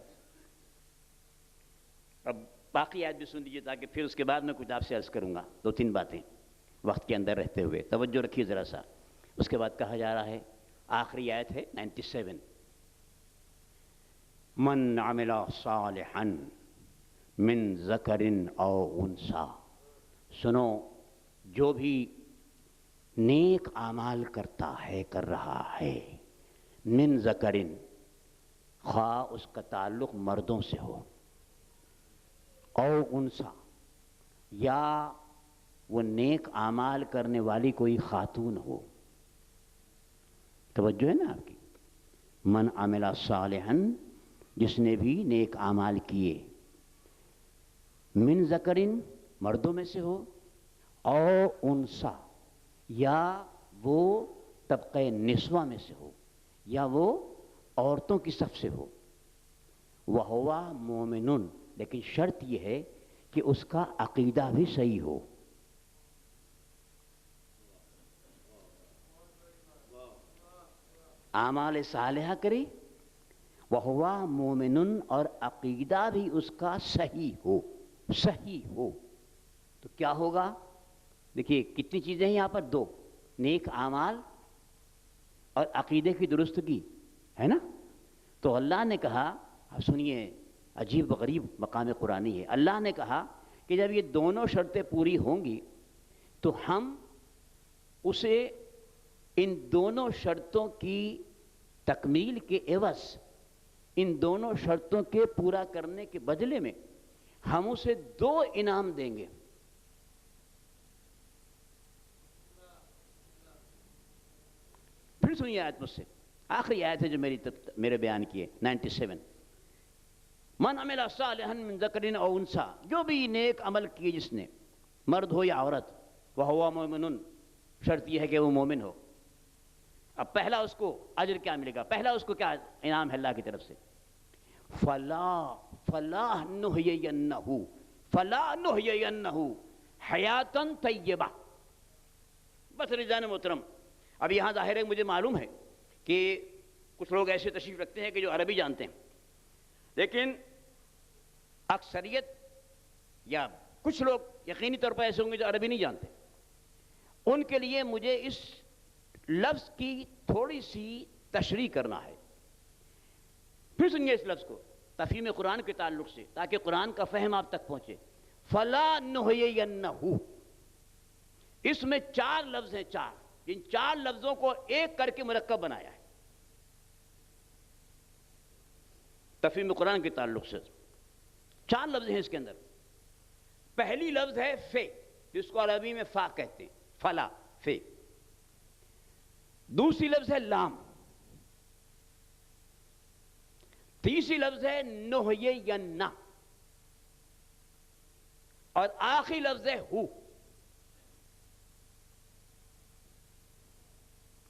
اب باقی آیت بھی سن لیجیے تاکہ پھر اس کے بعد میں کچھ آپ سے عرض کروں گا. 2-3 باتیں وقت کے اندر رہتے ہوئے توجہ رکھیے ذرا سا. اس کے بعد کہا جا رہا ہے، آخری آیت ہے 97، من عمل صالحا من ذکر او انثی. سنو، جو بھی نیک اعمال کر رہا ہے، من ذکرن، خواہ اس کا تعلق مردوں سے ہو، او انثی، یا وہ نیک اعمال کرنے والی کوئی خاتون ہو. توجہ ہے نا آپ کی. من عمل صالحا، جس نے بھی نیک اعمال کیے، من ذکرن، مردوں میں سے ہو، او انثی، یا وہ طبقہ نسوہ میں سے ہو، یا وہ عورتوں کی صف سے ہو. وَهُوَ مُؤْمِنٌ، لیکن شرط یہ ہے کہ اس کا عقیدہ بھی صحیح ہو. اعمال صالحہ کرے، وَهُوَ مُؤْمِنٌ، اور عقیدہ بھی اس کا صحیح ہو. تو کیا ہوگا؟ دیکھیے کتنی چیزیں ہیں یہاں پر، 2، نیک اعمال اور عقیدے کی درستگی ہے نا. تو اللہ نے کہا، سنیے عجیب و غریب مقام قرآنی ہے. اللہ نے کہا کہ جب یہ دونوں شرطیں پوری ہوں گی تو ہم اسے ان دونوں شرطوں کی تکمیل کے عوض، ان دونوں شرطوں کے پورا کرنے کے بدلے میں ہم اسے 2 انعام دیں گے. پھر سنیے آیت مجھ سے، آخری آیت ہے جو میرے بیان کی ہے، 97. من عمل صالحا من ذکر او انثی، جو بھی نیک عمل کیے جس نے، مرد ہو یا عورت، وَهُوَ مُؤْمِنٌ، شرط یہ ہے کہ وہ مومن ہو. اب پہلا اس کو اجر کیا ملے گا؟ پہلا اس کو کیا انعام ہے اللہ کی طرف سے؟ فَلَا نُحْيِيَنَّهُ حَيَاتًا طَيِّبَةً. بس رضوان محترم، اب یہاں ظاہر ہے مجھے معلوم ہے کہ کچھ لوگ ایسے تشریف رکھتے ہیں کہ جو عربی جانتے ہیں، لیکن اکثریت یا کچھ لوگ یقینی طور پر ایسے ہوں گے جو عربی نہیں جانتے. ان کے لیے مجھے اس لفظ کی تھوڑی سی تشریح کرنا ہے. پھر سنیے اس لفظ کو تفہیم قرآن کے تعلق سے تاکہ قرآن کا فہم آپ تک پہنچے. فَلَا نُحْيِيَنَّهُ، اس میں 4 لفظ ہیں، 4. ان 4 لفظوں کو ایک کر کے مرکب بنایا ہے تفہیم قرآن کے تعلق سے. 4 لفظ ہیں اس کے اندر. پہلی لفظ ہے فے، جس کو عربی میں فا کہتے ہیں، فلا، فے. دوسری لفظ ہے لام. تیسری لفظ ہے نُحْيِيَنَّ، اور آخری لفظ ہے ہو.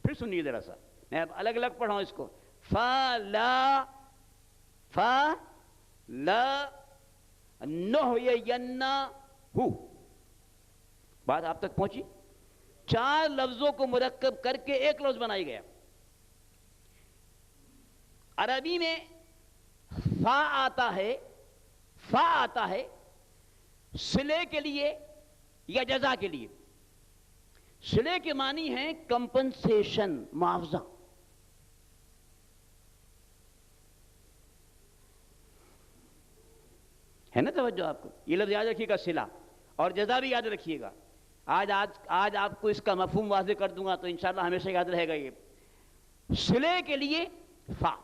پھر سنیے ذرا سا، میں اب الگ الگ پڑھا ہوں اس کو. فَلَا نُحْيِيَنَّهُ، بات آپ تک پہنچی؟ 4 لفظوں کو مرکب کر کے ایک لفظ بنایا گیا. عربی میں فا آتا ہے صلے کے لیے یا جزا کے لیے. صلے کے معنی ہے کمپنسیشن، معاوضہ. ہے نا توجہ آپ کو؟ یہ لفظ یاد رکھیے گا، صلہ. اور جزا بھی یاد رکھیے گا. آج آپ کو اس کا مفہوم واضح کر دوں گا تو انشاءاللہ ہمیشہ یاد رہے گا. یہ صلے کے لیے فا.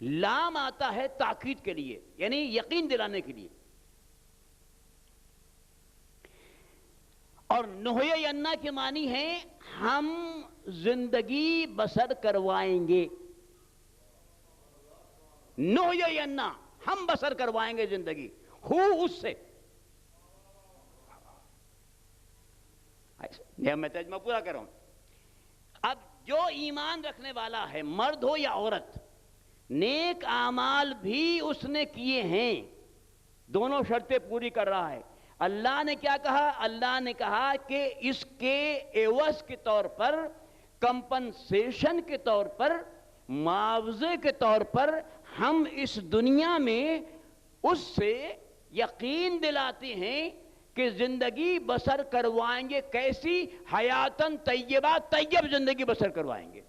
لام آتا ہے تاکید کے لیے، یعنی یقین دلانے کے لیے. اور نحیی انا کے معنی ہے ہم زندگی بسر کروائیں گے. نحیی انا، ہم بسر کروائیں گے زندگی. اس سے میں ترجمہ پورا کر رہا ہوں. اب جو ایمان رکھنے والا ہے، مرد ہو یا عورت، نیک اعمال بھی اس نے کیے ہیں، دونوں شرطیں پوری کر رہا ہے. اللہ نے کیا کہا؟ اللہ نے کہا کہ اس کے عوض کے طور پر، کمپنسیشن کے طور پر، معاوضے کے طور پر ہم اس دنیا میں اس سے یقین دلاتے ہیں کہ زندگی بسر کروائیں گے. کیسی؟ حیاتاً طیبہ، طیب زندگی بسر کروائیں گے.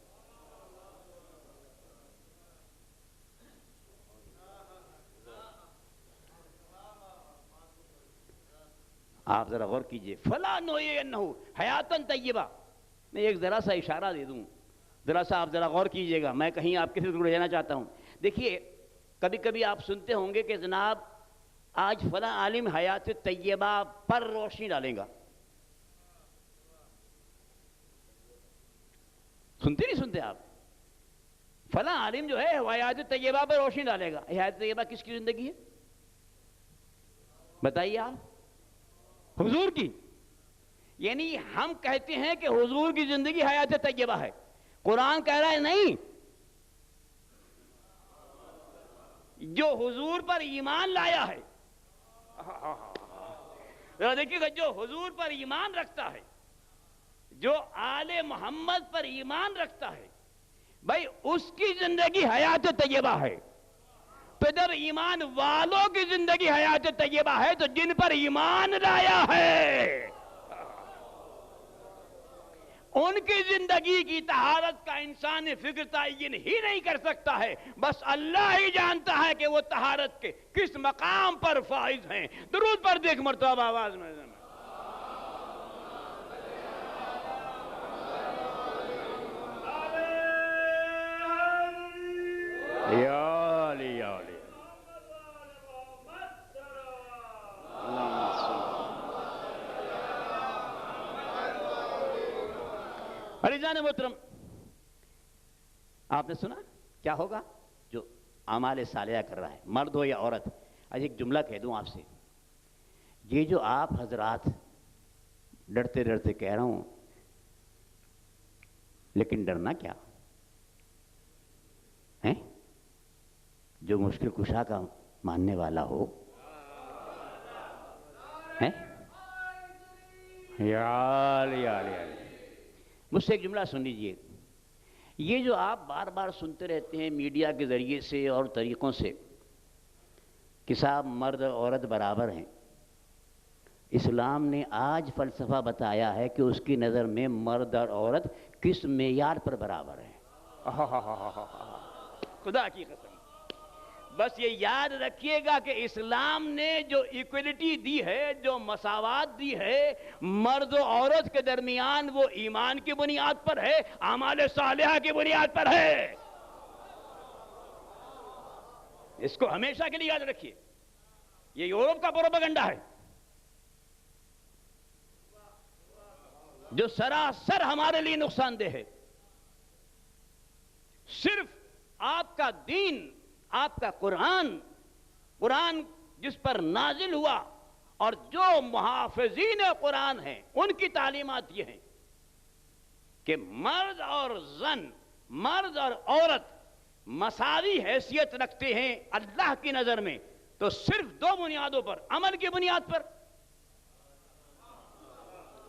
آپ ذرا غور کیجئے. فلا نحیینہو حیاتاً طیبہ. میں ایک ذرا سا اشارہ دے دوں، ذرا سا آپ ذرا غور کیجئے گا. میں کہیں آپ کسی کو جانا چاہتا ہوں. دیکھیے، کبھی کبھی آپ سنتے ہوں گے کہ جناب آج فلاں عالم حیات طیبہ پر روشنی ڈالے گا. سنتے نہیں سنتے آپ؟ فلاں عالم جو ہے حیات طیبہ پر روشنی ڈالے گا. حیات طیبہ کس کی زندگی ہے بتائیے آپ؟ حضور کی. یعنی ہم کہتے ہیں کہ حضور کی زندگی حیات طیبہ ہے. قرآن کہہ رہا ہے نہیں، جو حضور پر ایمان لایا ہے، دیکھیے گا، جو حضور پر ایمان رکھتا ہے، جو آل محمد پر ایمان رکھتا ہے، بھائی اس کی زندگی حیات طیبہ ہے. تو جب ایمان والوں کی زندگی حیات طیبہ ہے تو جن پر ایمان لایا ہے ان کی زندگی کی طہارت کا انسان فکر تعین ہی نہیں کر سکتا ہے. بس اللہ ہی جانتا ہے کہ وہ طہارت کے کس مقام پر فائز ہیں. درود پر دیکھ مرتبہ آواز میں. یا علی یا علی. عزیزان محترم، آپ نے سنا کیا ہوگا جو اعمال صالحہ کر رہا ہے، مرد ہو یا عورت. آج ایک جملہ کہہ دوں آپ سے. یہ جو آپ حضرات ڈرتے ڈرتے کہہ رہا ہوں، لیکن ڈرنا کیا ہے؟ جو مشکل کشا کا ماننے والا ہو ہے. یا علی یا علی. مجھ سے ایک جملہ سن لیجئے. یہ جو آپ بار بار سنتے رہتے ہیں میڈیا کے ذریعے سے اور طریقوں سے کہ صاحب مرد اور عورت برابر ہیں، اسلام نے آج فلسفہ بتایا ہے کہ اس کی نظر میں مرد اور عورت کس معیار پر برابر ہیں. خدا کی قسم. بس یہ یاد رکھیے گا کہ اسلام نے جو ایکویلٹی دی ہے، جو مساوات دی ہے مرد و عورت کے درمیان، وہ ایمان کی بنیاد پر ہے، اعمال صالحہ کی بنیاد پر ہے. اس کو ہمیشہ کے لیے یاد رکھیے. یہ یورپ کا پروپیگنڈا ہے جو سراسر ہمارے لیے نقصان دہ ہے. صرف آپ کا دین، آپ کا قرآن جس پر نازل ہوا اور جو محافظین قرآن ہیں ان کی تعلیمات یہ ہیں کہ مرد اور زن، مرد اور عورت مساوی حیثیت رکھتے ہیں اللہ کی نظر میں، تو صرف 2 بنیادوں پر، عمل کی بنیاد پر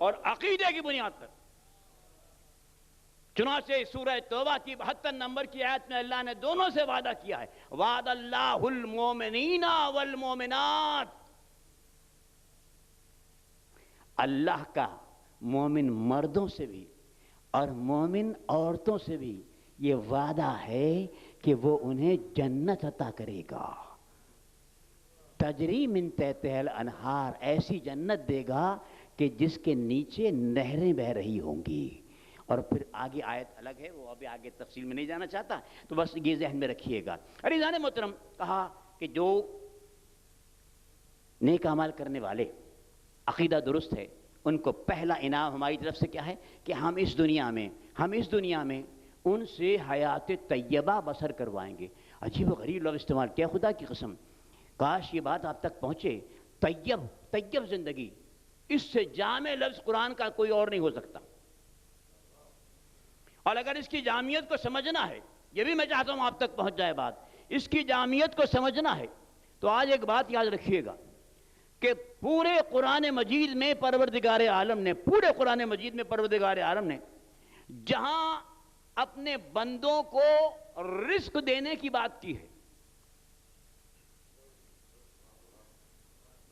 اور عقیدے کی بنیاد پر. چنانچہ سورہ توبہ کی 72 نمبر کی آیت میں اللہ نے دونوں سے وعدہ کیا ہے. وعد اللہ المومنین والمومنات. اللہ کا مومن مردوں سے بھی اور مومن عورتوں سے بھی یہ وعدہ ہے کہ وہ انہیں جنت عطا کرے گا. تجری من تحتہا الانہار. ایسی جنت دے گا کہ جس کے نیچے نہریں بہہ رہی ہوں گی. اور پھر آگے آیت الگ ہے، وہ ابھی آگے تفصیل میں نہیں جانا چاہتا، تو بس یہ ذہن میں رکھیے گا. عزیزان محترم، کہا کہ جو نیک اعمال کرنے والے عقیدہ درست ہے ان کو پہلا انعام ہماری طرف سے کیا ہے کہ ہم اس دنیا میں ان سے حیات طیبہ بسر کروائیں گے. عجیب و غریب لفظ استعمال کیا، خدا کی قسم کاش یہ بات آپ تک پہنچے. طیب زندگی، اس سے جامع لفظ قرآن کا کوئی اور نہیں ہو سکتا. اور اگر اس کی جامعیت کو سمجھنا ہے، یہ بھی میں چاہتا ہوں آپ تک پہنچ جائے بات، اس کی جامعیت کو سمجھنا ہے تو آج ایک بات یاد رکھیے گا کہ پورے قرآن مجید میں پروردگار عالم نے جہاں اپنے بندوں کو رزق دینے کی بات کی ہے،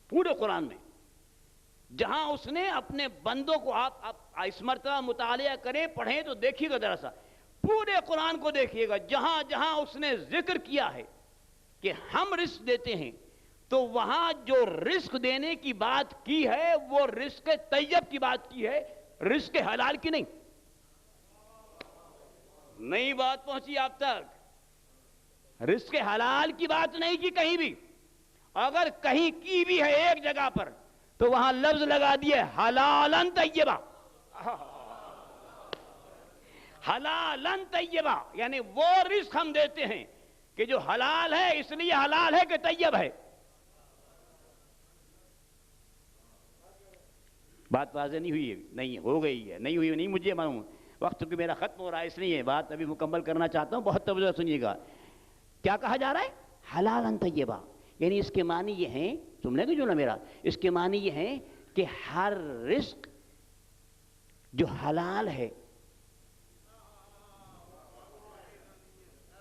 پورے قرآن میں جہاں اس نے اپنے بندوں کو، آپ اس مرتبہ مطالعہ کریں، پڑھیں تو دیکھیے گا ذرا سا، پورے قرآن کو دیکھیے گا، جہاں جہاں اس نے ذکر کیا ہے کہ ہم رزق دیتے ہیں، تو وہاں جو رزق دینے کی بات کی ہے وہ رزق طیب کی بات کی ہے، رزق حلال کی نہیں. نئی بات پہنچی آپ تک، رزق حلال کی بات نہیں کی کہیں بھی. اگر کہیں کی بھی ہے ایک جگہ پر تو وہاں لفظ لگا دیے حلالن طیبہ. حلالن طیبہ یعنی وہ رزق ہم دیتے ہیں کہ جو حلال ہے، اس لیے حلال ہے کہ طیب ہے. بات واضح نہیں ہوئی ہے؟ نہیں ہو گئی ہے، نہیں ہوئی نہیں مجھے معلوم، وقت کہ میرا ختم ہو رہا ہے اس لیے بات ابھی مکمل کرنا چاہتا ہوں. بہت توجہ سنیے گا. کیا کہا جا رہا ہے؟ حلالن طیبہ، یعنی اس کے معنی یہ ہیں، سن لیں گے جو نا میرا، اس کے معنی یہ ہیں کہ ہر رزق جو حلال ہے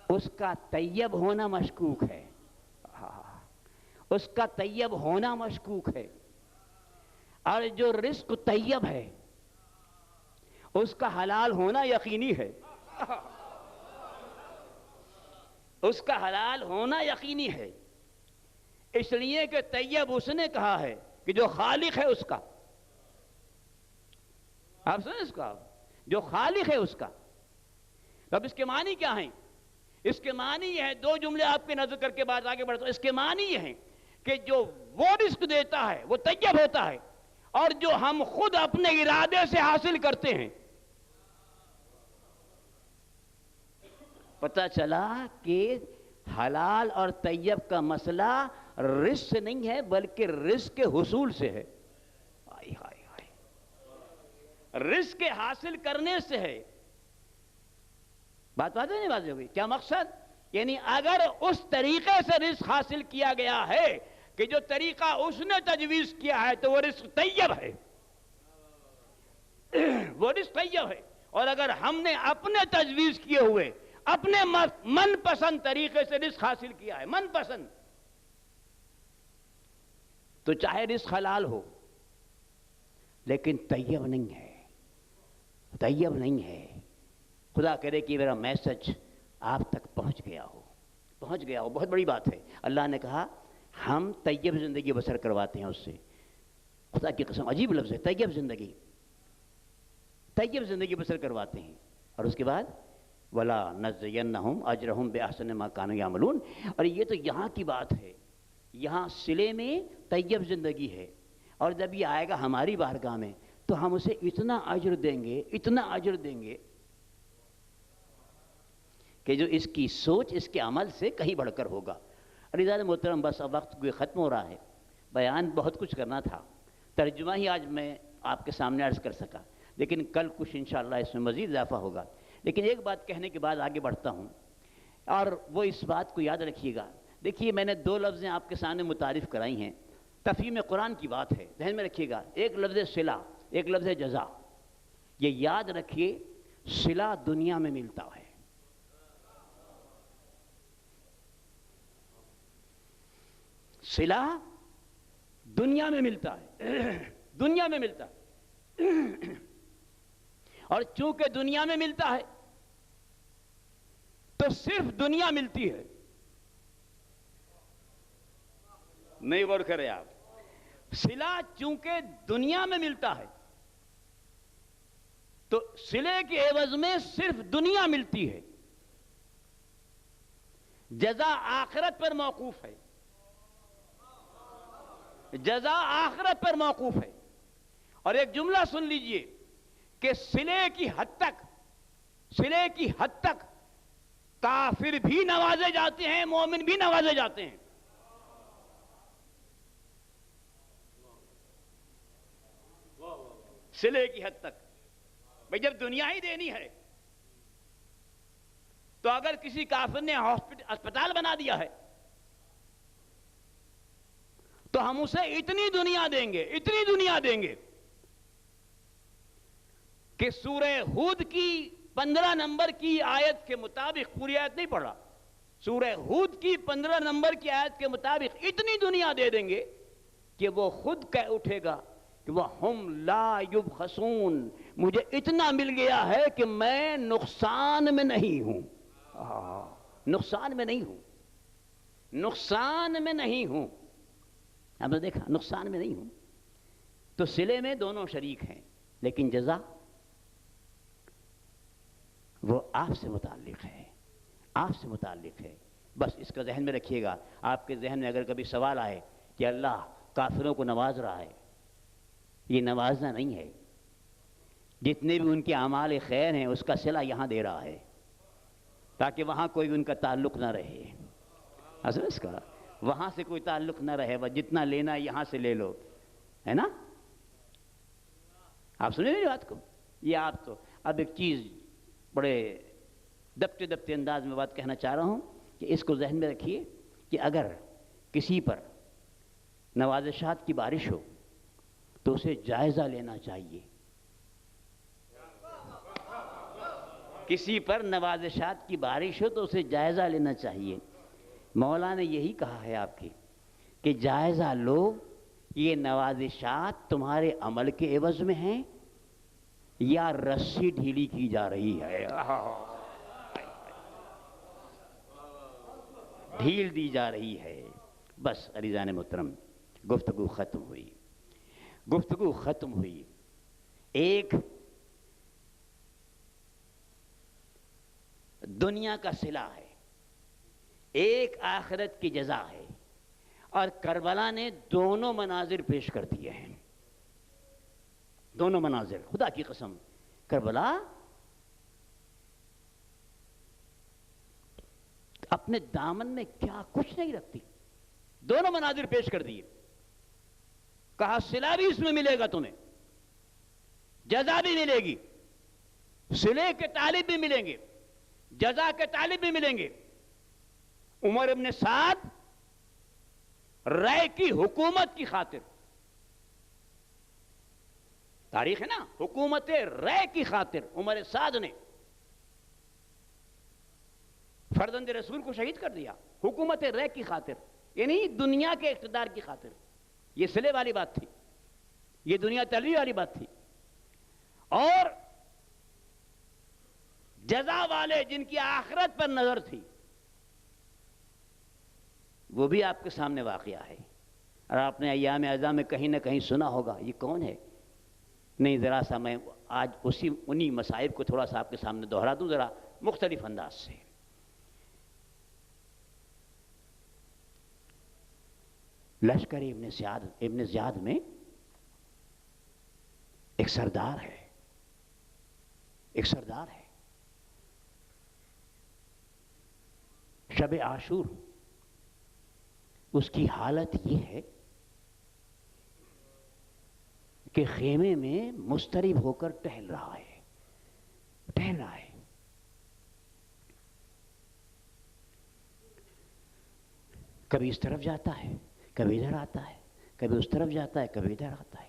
اس کا طیب ہونا مشکوک ہے. اس کا طیب ہونا مشکوک ہے. اور جو رزق طیب ہے اس کا حلال ہونا یقینی ہے. اس کا حلال ہونا یقینی ہے، اس لیے کہ طیب اس نے کہا ہے کہ جو خالق ہے اس کا. آپ سنیں اس کا، جو خالق ہے اس کا. اب اس کے معنی کیا ہیں؟ اس کے معنی یہ ہے، دو جملے آپ کے نظر کر کے بات آگے بڑھتا ہوں. اس کے معنی یہ ہیں کہ جو وہ رزق دیتا ہے وہ طیب ہوتا ہے، اور جو ہم خود اپنے ارادے سے حاصل کرتے ہیں. پتہ چلا کہ حلال اور طیب کا مسئلہ رزق سے نہیں ہے بلکہ رزق کے حصول سے ہے. رزق کے حاصل کرنے سے ہے. بات واضح نہیں واضح ہوگی؟ کیا مقصد؟ یعنی اگر اس طریقے سے رزق حاصل کیا گیا ہے کہ جو طریقہ اس نے تجویز کیا ہے تو وہ رزق طیب ہے، وہ رزق طیب ہے. اور اگر ہم نے اپنے تجویز کیے ہوئے اپنے من پسند طریقے سے رزق حاصل کیا ہے، من پسند، تو چاہے رزق حلال ہو لیکن طیب نہیں ہے، طیب نہیں ہے. خدا کرے کہ میرا میسج آپ تک پہنچ گیا ہو. بہت بڑی بات ہے. اللہ نے کہا ہم طیب زندگی بسر کرواتے ہیں اس سے. خدا کی قسم عجیب لفظ ہے، طیب زندگی بسر کرواتے ہیں. اور اس کے بعد وَلَا نَجْزِيَنَّهُمْ أَجْرَهُمْ بِأَحْسَنِ مَا كَانُوا يَعْمَلُونَ. اور یہ تو یہاں کی بات ہے، یہاں صلے میں طیب زندگی ہے. اور جب یہ آئے گا ہماری بارگاہ میں تو ہم اسے اتنا اجر دیں گے کہ جو اس کی سوچ اس کے عمل سے کہیں بڑھ کر ہوگا. عزیزان محترم، بس اب وقت کوئی ختم ہو رہا ہے. بیان بہت کچھ کرنا تھا، ترجمہ ہی آج میں آپ کے سامنے عرض کر سکا، لیکن کل کچھ انشاءاللہ اس میں مزید اضافہ ہوگا. لیکن ایک بات کہنے کے بعد آگے بڑھتا ہوں، اور وہ اس بات کو یاد رکھیے گا. دیکھیے میں نے دو لفظیں آپ کے سامنے متعارف کرائی ہیں، تفہیم قرآن کی بات ہے، ذہن میں رکھیے گا. ایک لفظ صلہ، ایک لفظ ہے جزا. یہ یاد رکھیے صلہ دنیا میں ملتا ہے. صلہ دنیا میں ملتا ہے. دنیا میں ملتا ہے. اور چونکہ دنیا میں ملتا ہے تو صرف دنیا ملتی ہے. نہیں غور کرے آپ. صلہ چونکہ دنیا میں ملتا ہے تو صلے کے عوض میں صرف دنیا ملتی ہے. جزا آخرت پر موقوف ہے. جزا آخرت پر موقوف ہے. اور ایک جملہ سن لیجئے کہ صلے کی حد تک کافر بھی نوازے جاتے ہیں، مومن بھی نوازے جاتے ہیں. صلے کی حد تک. بھئی جب دنیا ہی دینی ہے تو اگر کسی کافر نے اسپتال بنا دیا ہے تو ہم اسے اتنی دنیا دیں گے کہ سورہ ہود کی 15 نمبر کی آیت کے مطابق، پوری آیت نہیں پڑھ رہا، سورہ ہود کی 15 نمبر کی آیت کے مطابق اتنی دنیا دے دیں گے کہ وہ خود کہہ اٹھے گا کہ وَهُمْ لَا يُبْخَسُونَ، مجھے اتنا مل گیا ہے کہ میں نقصان میں نہیں ہوں. نقصان میں نہیں ہوں. نقصان میں نہیں ہوں. ہم نے دیکھا نقصان میں نہیں ہوں. تو صلے میں دونوں شریک ہیں، لیکن جزا وہ آپ سے متعلق ہے. آپ سے متعلق ہے. بس اس کا ذہن میں رکھیے گا. آپ کے ذہن میں اگر کبھی سوال آئے کہ اللہ کافروں کو نواز رہا ہے، یہ نوازنا نہیں ہے. جتنے بھی ان کے اعمال خیر ہیں اس کا صلہ یہاں دے رہا ہے تاکہ وہاں کوئی ان کا تعلق نہ رہے. اصل اس کا وہاں سے کوئی تعلق نہ رہے. وہ جتنا لینا یہاں سے لے لو، ہے نا؟ آپ سنیں میری بات کو. یہ آپ تو اب ایک چیز بڑے دبتے انداز میں بات کہنا چاہ رہا ہوں کہ اس کو ذہن میں رکھیے کہ اگر کسی پر نوازشات کی بارش ہو تو اسے جائزہ لینا چاہیے. کسی پر نوازشات کی بارش ہو تو اسے جائزہ لینا چاہیے. مولا نے یہی کہا ہے آپ کی کہ جائزہ لو، یہ نوازشات تمہارے عمل کے عوض میں ہیں یا رسی ڈھیلی کی جا رہی ہے، ڈھیل دی جا رہی ہے. بس عزیزان محترم، گفتگو ختم ہوئی. ایک دنیا کا صلہ ہے، ایک آخرت کی جزا ہے. اور کربلا نے دونوں مناظر پیش کر دیے ہیں. دونوں مناظر، خدا کی قسم. کربلا اپنے دامن میں کیا کچھ نہیں رکھتی. دونوں مناظر پیش کر دیے. کہا صلہ بھی اس میں ملے گا، تمہیں جزا بھی ملے گی. صلے کے طالب بھی ملیں گے، جزا کے طالب بھی ملیں گے. عمر ابن سعد رائے کی حکومت کی خاطر، تاریخ ہے نا، حکومت رائے کی خاطر عمر سعد نے فرزند رسول کو شہید کر دیا. حکومت رائے کی خاطر، یعنی دنیا کے اقتدار کی خاطر. یہ صلے والی بات تھی، یہ دنیا طلبی والی بات تھی. اور جزا والے جن کی آخرت پر نظر تھی وہ بھی آپ کے سامنے واقعہ ہے. اور آپ نے ایام اعزاں میں کہیں نہ کہیں سنا ہوگا. یہ کون ہے؟ نہیں، ذرا سا میں آج انہی مصائب کو تھوڑا سا آپ کے سامنے دہرا دوں، ذرا مختلف انداز سے. لشکر ابن زیاد میں ایک سردار ہے. شب عاشور اس کی حالت یہ ہے کہ خیمے میں مضطرب ہو کر ٹہل رہا ہے. کبھی اس طرف جاتا ہے، کبھی ادھر آتا ہے، کبھی اس طرف جاتا ہے، کبھی ادھر آتا ہے.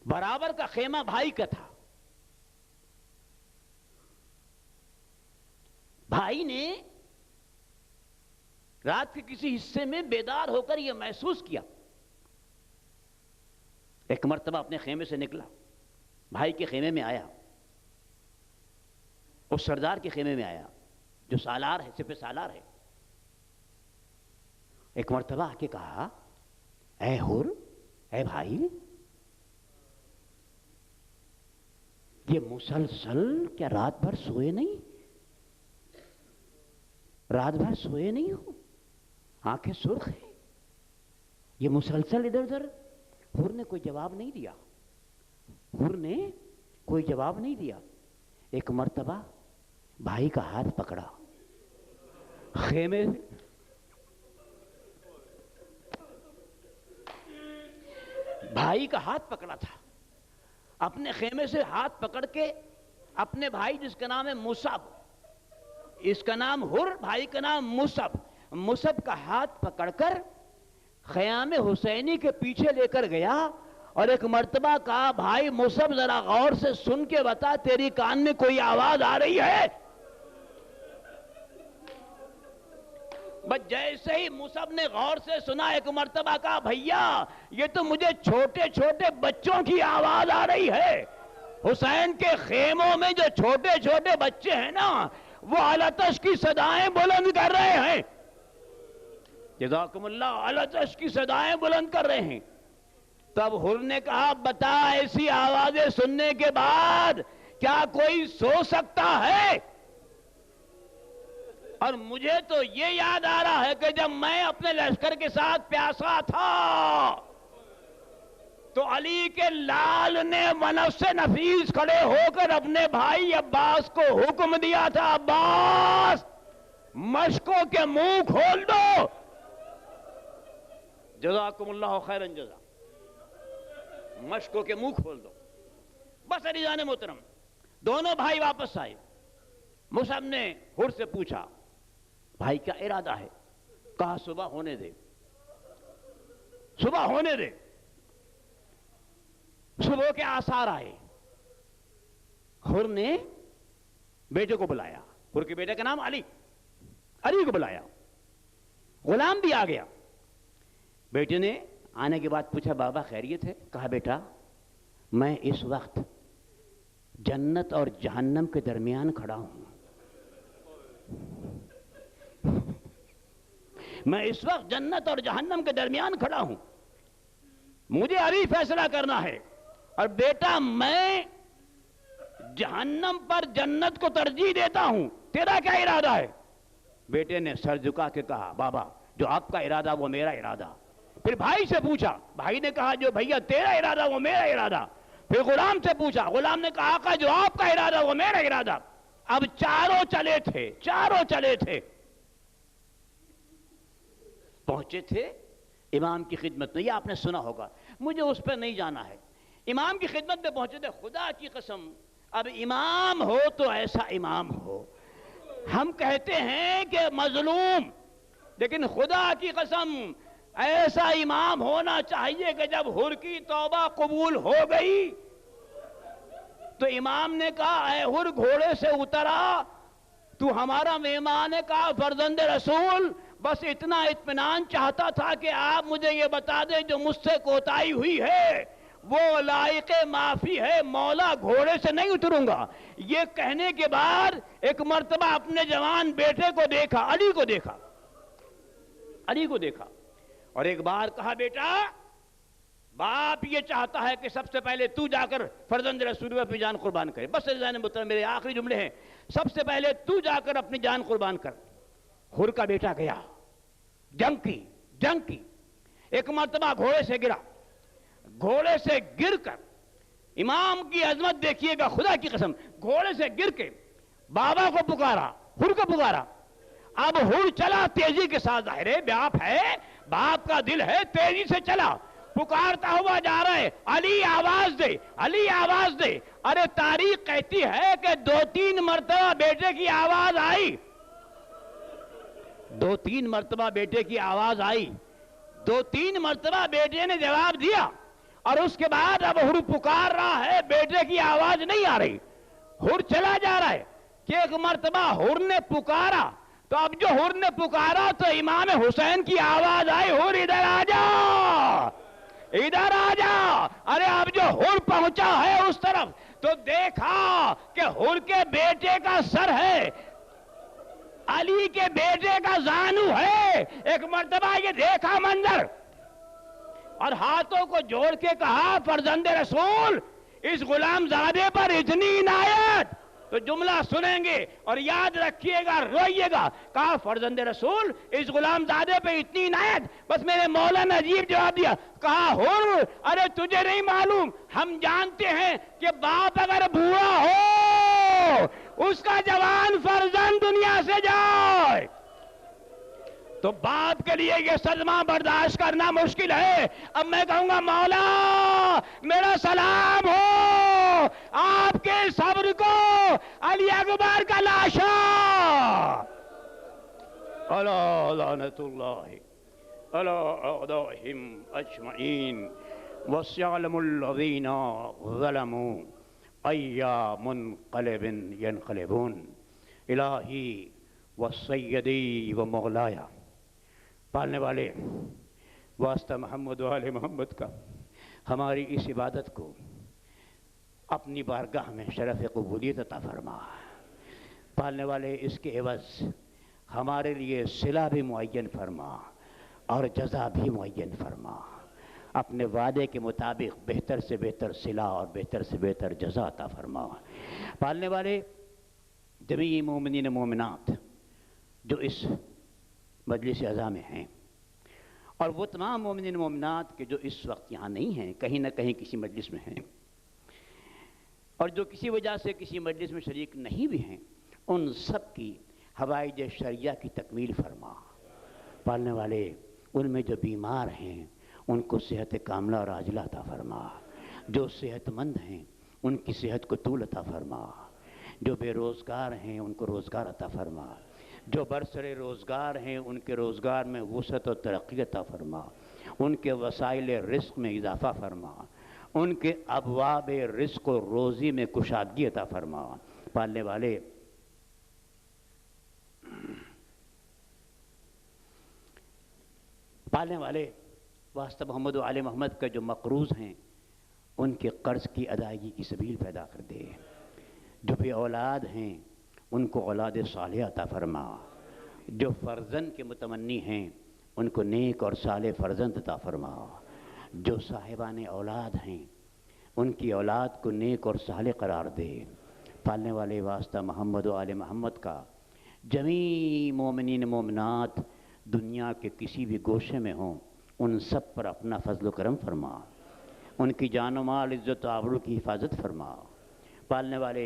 برابر کا خیمہ بھائی کا تھا. بھائی نے رات کے کسی حصے میں بیدار ہو کر یہ محسوس کیا. ایک مرتبہ اپنے خیمے سے نکلا, بھائی کے خیمے میں آیا, اس سردار کے خیمے میں آیا جو سالار ہے, سپہ سالار ہے. ایک مرتبہ آ کے کہا, اے حر, اے بھائی, یہ مسلسل کیا رات بھر سوئے نہیں؟ رات بھر سوئے نہیں ہو, آنکھیں سرخ ہیں, یہ مسلسل ادھر ادھر. حر نے کوئی جواب نہیں دیا, حر نے کوئی جواب نہیں دیا. ایک مرتبہ بھائی کا ہاتھ پکڑا خیمے سے, بھائی کا ہاتھ پکڑا تھا, اپنے خیمے سے ہاتھ پکڑ کے اپنے بھائی جس کا نام ہے مصعب, اس کا نام حر, بھائی کا نام مصعب, مصعب کا ہاتھ پکڑ کر خیام حسینی کے پیچھے لے کر گیا اور ایک مرتبہ کہا, بھائی مصعب ذرا غور سے سن کے بتا, تیری کان میں کوئی آواز آ رہی ہے؟ بس جیسے ہی مصعب نے غور سے سنا, ایک مرتبہ کہا, بھیا یہ تو مجھے چھوٹے چھوٹے بچوں کی آواز آ رہی ہے. حسین کے خیموں میں جو چھوٹے چھوٹے بچے ہیں نا, وہ الاتش کی صدائیں بلند کر رہے ہیں. جزاکم اللہ, الاتش کی صدائیں بلند کر رہے ہیں. تب حر نے کہا, بتا ایسی آوازیں سننے کے بعد کیا کوئی سو سکتا ہے؟ اور مجھے تو یہ یاد آ رہا ہے کہ جب میں اپنے لشکر کے ساتھ پیاسا تھا تو علی کے لال نے منف سے نفیس کھڑے ہو کر اپنے بھائی عباس کو حکم دیا تھا, عباس مشکوں کے منہ کھول دو. جزاکم اللہ خیرن جزا, مشکوں کے منہ کھول دو. بس عزیزان محترم, دونوں بھائی واپس آئے. مصعب نے حر سے پوچھا, بھائی کیا ارادہ ہے؟ کہا, صبح ہونے دے, صبح ہونے دے. صبح کے آثار آئے. حر نے بیٹے کو بلایا, حر کے بیٹے کا نام علی, علی کو بلایا. غلام بھی آ گیا. بیٹے نے آنے کے بعد پوچھا, بابا خیریت ہے؟ کہا, بیٹا میں اس وقت جنت اور جہنم کے درمیان کھڑا ہوں. میں اس وقت جنت اور جہنم کے درمیان کھڑا ہوں, مجھے ابھی فیصلہ کرنا ہے. اور بیٹا میں جہنم پر جنت کو ترجیح دیتا ہوں, تیرا کیا ارادہ ہے؟ بیٹے نے سر جھکا کے کہا, بابا جو آپ کا ارادہ وہ میرا ارادہ. پھر بھائی سے پوچھا, بھائی نے کہا, جو بھیا تیرا ارادہ وہ میرا ارادہ. پھر غلام سے پوچھا, غلام نے کہا, آقا جو آپ کا ارادہ وہ میرا ارادہ. اب چاروں چلے تھے, چاروں چلے تھے, پہنچے تھے امام کی خدمت میں. یہ آپ نے سنا ہوگا, مجھے اس پہ نہیں جانا ہے. امام کی خدمت میں پہنچے تھے. خدا کی قسم, اب امام ہو تو ایسا امام ہو. ہم کہتے ہیں کہ مظلوم, لیکن خدا کی قسم ایسا امام ہونا چاہیے کہ جب حر کی توبہ قبول ہو گئی تو امام نے کہا, اے حر گھوڑے سے اترا, تو ہمارا مہمان ہے. کہا, فرزند رسول بس اتنا اطمینان چاہتا تھا کہ آپ مجھے یہ بتا دیں جو مجھ سے کوتاہی ہوئی ہے وہ لائق معافی ہے, مولا گھوڑے سے نہیں اتروں گا. یہ کہنے کے بعد ایک مرتبہ اپنے جوان بیٹے کو دیکھا, علی کو دیکھا, علی کو دیکھا, اور ایک بار کہا, بیٹا باپ یہ چاہتا ہے کہ سب سے پہلے تو جا کر فرزند رسول اللہ اپنی جان قربان کرے. بس عزیزان محترم, میرے آخری جملے ہیں, سب سے پہلے تو جا کر اپنی جان قربان کر. حر کا بیٹا گیا, جنگ کی. ایک مرتبہ گھوڑے سے گرا, گھوڑے سے گر کر, امام کی عظمت دیکھیے گا, خدا کی قسم, گھوڑے سے گر کے بابا کو پکارا, حر کو پکارا. اب حر چلا تیزی کے ساتھ, ظاہر ہے باپ ہے, باپ کا دل ہے, تیزی سے چلا, پکارتا ہوا جا رہا ہے, علی آواز دے, علی آواز دے. ارے تاریخ کہتی ہے کہ 2-3 مرتبہ بیٹے کی آواز آئی, 2-3 مرتبہ بیٹے کی آواز آئی, 2-3 مرتبہ بیٹے نے جواب دیا, اور اس کے بعد اب حر پکار رہا ہے، بیٹے کی آواز نہیں آ رہی، حر چلا جا رہا ہے کہ ایک مرتبہ حر نے پکارا، تو اب جو حر نے پکارا تو امام حسین کی آواز آئی، حر ادھر آ جا، ادھر آ جا۔ ارے اب جو حر پہنچا ہے اس طرف تو دیکھا کہ حر کے بیٹے کا سر ہے، علی کے بیٹے کا زانو ہے۔ ایک مرتبہ یہ دیکھا منظر اور ہاتھوں کو جوڑ کے کہا، فرزند رسول اس غلام زادے پر اتنی عنایت، تو جملہ سنیں گے اور یاد رکھیے گا، روئیے گا۔ کہا فرزند رسول اس غلام زادے پہ اتنی عنایت، بس میرے مولا نے عجیب جواب دیا، کہا حر ارے تجھے نہیں معلوم، ہم جانتے ہیں کہ باپ اگر بوڑھا ہو اس کا جوان فرزند دنیا سے جائے تو باپ کے لیے یہ صدمہ برداشت کرنا مشکل ہے۔ اب میں کہوں گا مولا میرا سلام ہو آپ کے صبر کو، علی اکبر کا لاشا علی لعنت اللہ علی اعدائہم اجمعین وسيعلم الذین ظلموا ای منقلب ینقلبون۔ الہی و سیدی و مولایا، پالنے والے واسطہ محمد و آل محمد کا، ہماری اس عبادت کو اپنی بارگاہ میں شرف قبولیت عطا فرما۔ پالنے والے اس کے عوض ہمارے لیے صلہ بھی معین فرما اور جزا بھی معین فرما۔ اپنے وعدے کے مطابق بہتر سے بہتر صلہ اور بہتر سے بہتر جزا عطا فرما۔ پالنے والے جمیع مومنین مومنات جو اس مجلس اعزا میں ہیں، اور وہ تمام مومنین مومنات کے جو اس وقت یہاں نہیں ہیں، کہیں نہ کہیں کسی مجلس میں ہیں، اور جو کسی وجہ سے کسی مجلس میں شریک نہیں بھی ہیں، ان سب کی حوائج شرعیہ کی تکمیل فرما۔ پالنے والے ان میں جو بیمار ہیں ان کو صحت کاملہ اور عاجلہ عطا فرما، جو صحت مند ہیں ان کی صحت کو طول عطا فرما، جو بے روزگار ہیں ان کو روزگار عطا فرما، جو برسر روزگار ہیں ان کے روزگار میں وسعت و ترقی عطا فرما، ان کے وسائل رزق میں اضافہ فرما، ان کے ابواب رزق و روزی میں کشادگی عطا فرما۔ پالنے والے واسطہ محمد و آل محمد کا جو مقروض ہیں ان کے قرض کی ادائیگی کی سبیل پیدا کر دے، جو بے اولاد ہیں ان کو اولاد صالحہ عطا فرما، جو فرزند کے متمنی ہیں ان کو نیک اور صالح فرزند عطا فرما، جو صاحبان اولاد ہیں ان کی اولاد کو نیک اور صالح قرار دے۔ پالنے والے واسطہ محمد و آل محمد کا جمیع مومنین مومنات دنیا کے کسی بھی گوشے میں ہوں ان سب پر اپنا فضل و کرم فرما، ان کی جان و مال عزت و آبرو کی حفاظت فرما۔ پالنے والے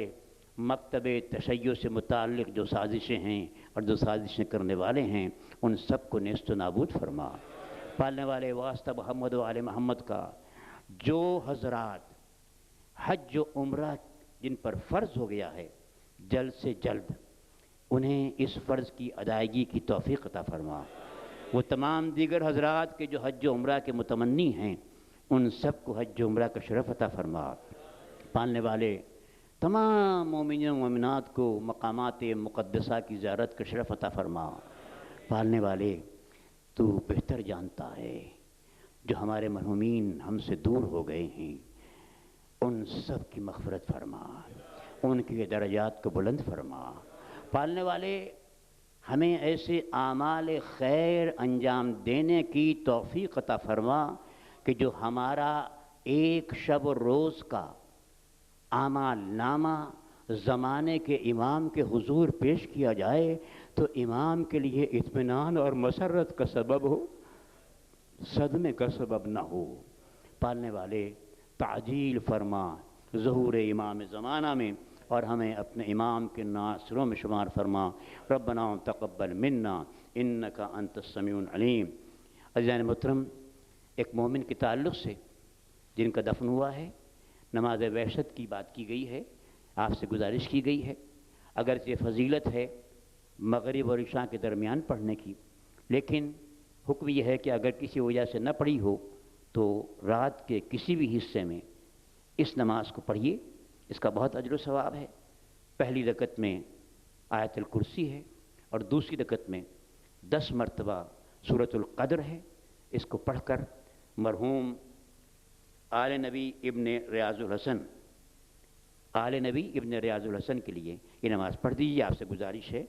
مکتب تشیع سے متعلق جو سازشیں ہیں اور جو سازشیں کرنے والے ہیں ان سب کو نیست و نابود فرما۔ پالنے والے واسطہ محمد و آل محمد کا جو حضرات حج و عمرہ جن پر فرض ہو گیا ہے جلد سے جلد انہیں اس فرض کی ادائیگی کی توفیق عطا فرما۔ وہ تمام دیگر حضرات کے جو حج و عمرہ کے متمنی ہیں ان سب کو حج و عمرہ کا شرف عطا فرما۔ پالنے والے تمام مومنین و مومنات کو مقامات مقدسہ کی زیارت کا شرف عطا فرما۔ پالنے والے تو بہتر جانتا ہے جو ہمارے مرحومین ہم سے دور ہو گئے ہیں ان سب کی مغفرت فرما، ان کے درجات کو بلند فرما۔ پالنے والے ہمیں ایسے اعمال خیر انجام دینے کی توفیق عطا فرما کہ جو ہمارا ایک شب و روز کا اعمال نامہ زمانے کے امام کے حضور پیش کیا جائے تو امام کے لیے اطمینان اور مسرت کا سبب ہو، صدمے کا سبب نہ ہو۔ پالنے والے تعجیل فرما ظہور امام زمانہ میں، اور ہمیں اپنے امام کے ناصروں میں شمار فرما۔ ربنا تقبل منا انک انت السمیع العلیم۔ عزیزان محترم، ایک مومن کے تعلق سے جن کا دفن ہوا ہے نماز وحشت کی بات کی گئی ہے، آپ سے گزارش کی گئی ہے، اگرچہ فضیلت ہے مغرب اور عشاء کے درمیان پڑھنے کی، لیکن حکم یہ ہے کہ اگر کسی وجہ سے نہ پڑھی ہو تو تو رات کے کسی بھی حصے میں اس نماز کو پڑھیے، اس کا بہت اجر و ثواب ہے۔ پہلی رکعت میں آیت الکرسی ہے اور دوسری رکعت میں 10 مرتبہ سورۃ القدر ہے۔ اس کو پڑھ کر مرحوم آل نبی ابن ریاض الحسن کے لیے یہ نماز پڑھ دیجیے، آپ سے گزارش ہے۔